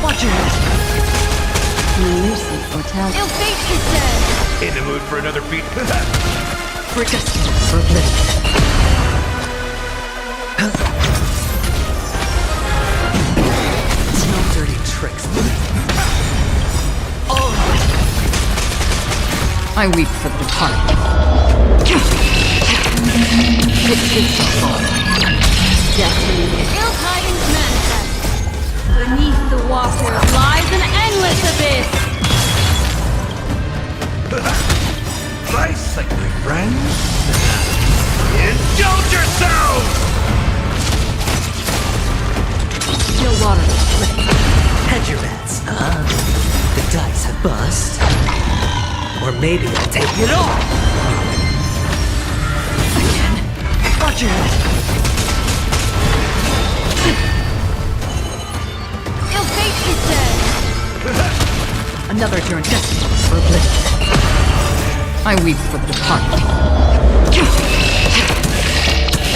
Watch your head. Elusive foretell. Ill fate is dead. In the mood for another beat? For destiny, for oblivion. No dirty tricks. I weep for the departed. Destiny is Ill tidings manifest. Beneath the water lies an endless abyss. Nice, like my friends. Indulge yourselves! Still water. Hedge your bets. The dice have bust. Or maybe I'll take it all! Again. Watch your head. Ill fate is dead. Another turn destiny for oblivion. I weep for the departed.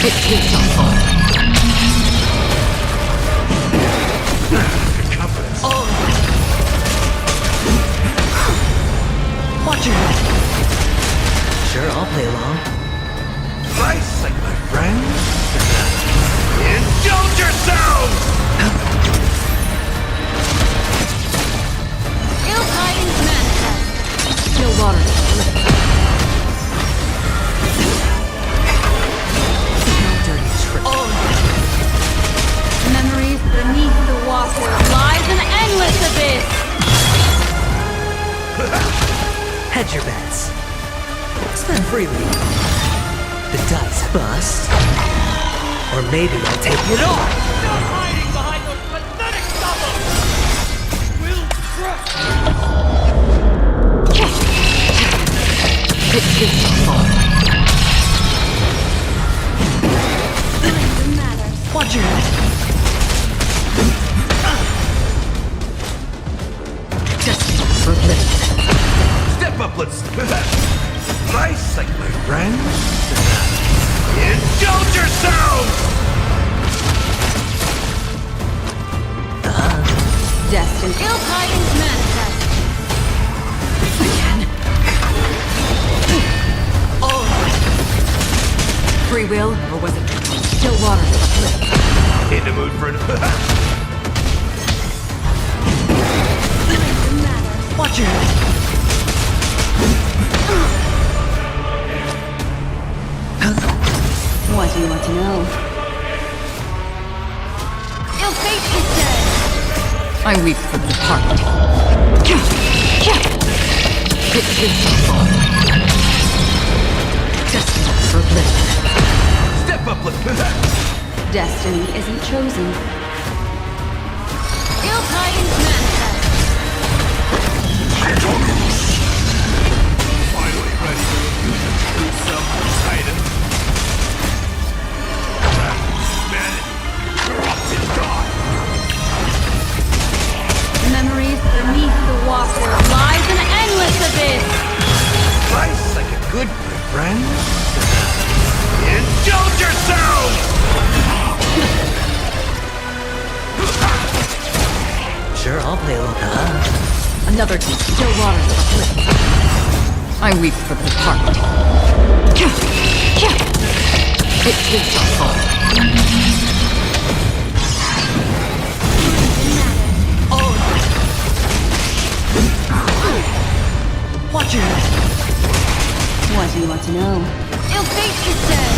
It will not fall. Oh. Watch your head. Sure, I'll play along. Nice, like my friends. Indulge yourselves! Ill tidings manifest. Still water. No dirty trick. Memories beneath the water lies an endless abyss. Hedge your bets. Spend freely. The dice bust. Or maybe I'll take it all. Not hiding behind those pathetic doubles! We'll crush! It will not fall. Watch your head. Destiny for oblivion. Step up, let's... Nice, like my friends. Indulge yourselves! Destiny. Ill tidings manifest. Again. Oh. Free will, or was it still water? In the mood for an... Watch your head. What do you want to know? Ill fate is dead. I weep for the departed. It will not fall. Destiny for oblivion. Step up, let's... Destiny isn't chosen. Ill tidings manifest. Finally ready to do some Titan. Humanity, corrupted god. Memories beneath the water lies an endless abyss. Nice, like a good friend. Indulge yourselves! Sure, I'll play along. Another team. Still water. I weep for the departed. It will not fall. What do you want to know? Ill fate is dead.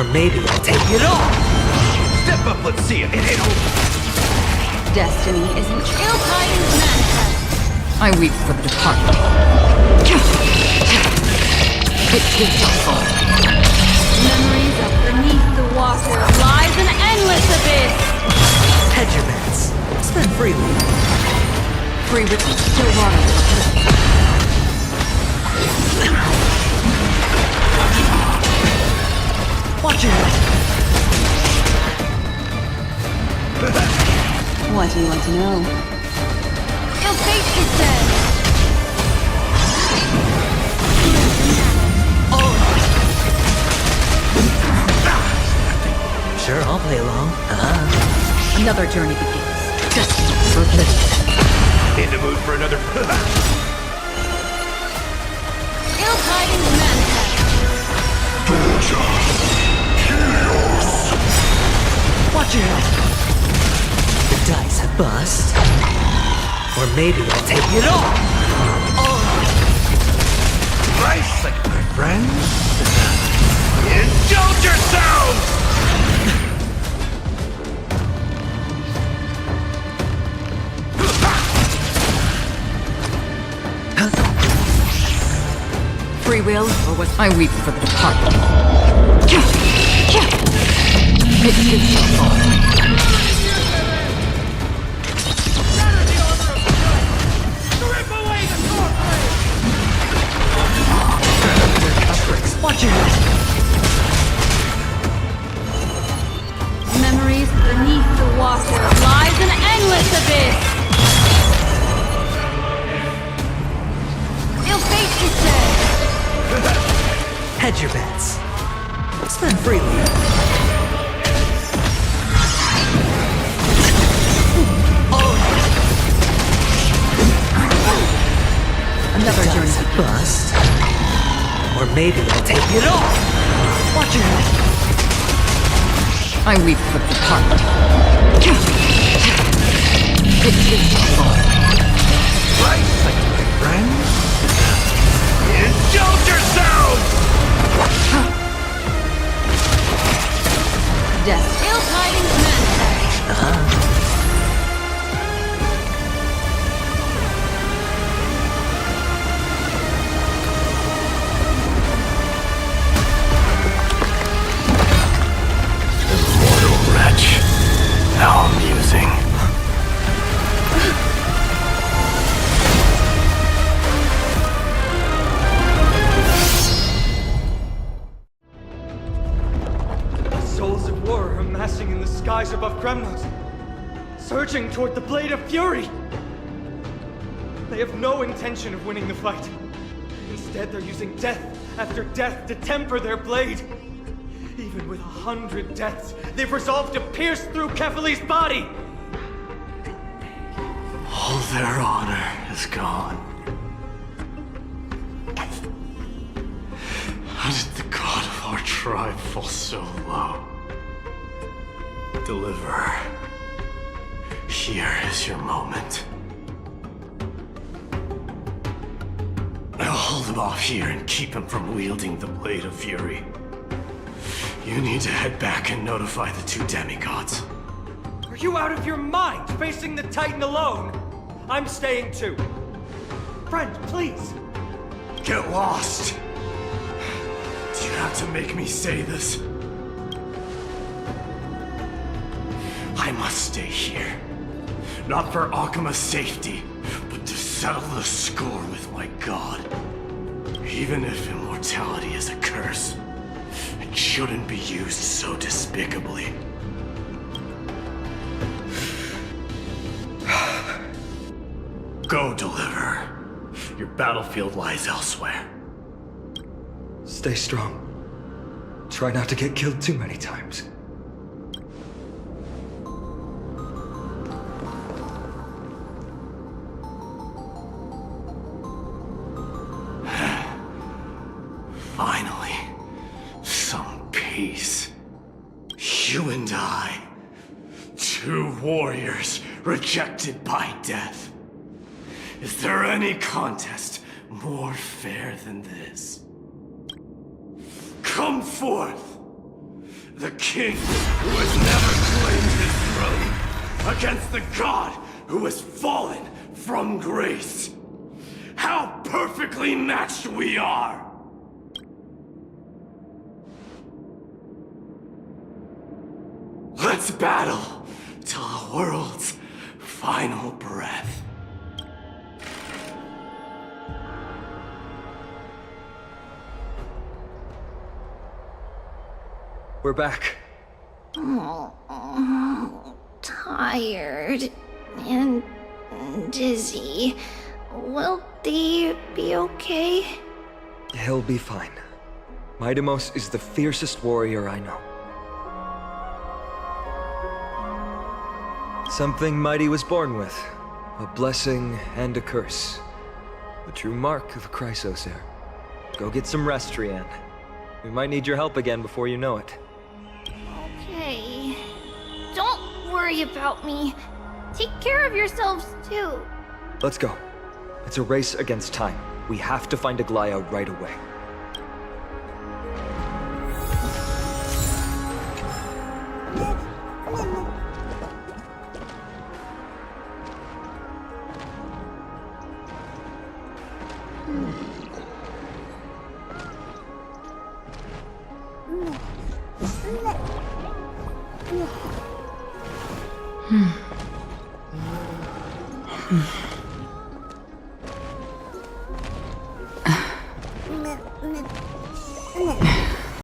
Or maybe I'll take it all! Step up, let's see it. It ain't over. Destiny isn't Ill tidings manifest. I weep for the departed. It gives us all. Memories of beneath the water lies an endless abyss. Hedge your bets. Spend freely. Free with still water. Watch your head. What do you want to know? Ill fate is dead. Sure, I'll play along. Another journey begins. Destiny forbidden. In the mood for another. Ill tidings manifest. Watch your head. The dice have bust. Or maybe I'll take it all. Nice, like my friends. Indulge yourselves! Free will, or was I weep for the departed. It gives us all. Watch your head. Memories beneath the water lies an endless abyss. Ill fate is dead. Hedge your bets. Spend freely. another journey begins. Bust. Or maybe I'll take it all. Watch your head. I weep for the departed. It gives us all. Right, like my friends. Indulge yourselves! Death. Ill tidings manifest. Immortal wretch. How amusing. Souls of war are amassing in the skies above Kremnos, surging toward the Blade of Fury. They have no intention of winning the fight. Instead, they're using death after death to temper their blade. Even with 100 deaths, they've resolved to pierce through Kefali's body. All their honor is gone. How did the god of our tribe fall so low? Deliverer, here is your moment. I'll hold him off here and keep him from wielding the Blade of Fury. You need to head back and notify the two demigods. Are you out of your mind, facing the Titan alone? I'm staying too. Friend, please. Get lost! Do you have to make me say this? I must stay here. Not for Akima's safety, but to settle the score with my god. Even if immortality is a curse, it shouldn't be used so despicably. Go, Deliverer. Your battlefield lies elsewhere. Stay strong. Try not to get killed too many times. Finally, some peace. You and I, two warriors rejected by death. Is there any contest more fair than this? Come forth! The king who has never claimed his throne against the god who has fallen from grace. How perfectly matched we are! Let's battle till the world's final breath. We're back. Tired and dizzy. Will they be okay? He'll be fine. Midamos is the fiercest warrior I know. Something Mighty was born with. A blessing and a curse. The true mark of a Chrysos heir. Go get some rest, Trian. We might need your help again before you know it. Okay. Don't worry about me. Take care of yourselves, too. Let's go. It's a race against time. We have to find Aglaya right away. Hmm.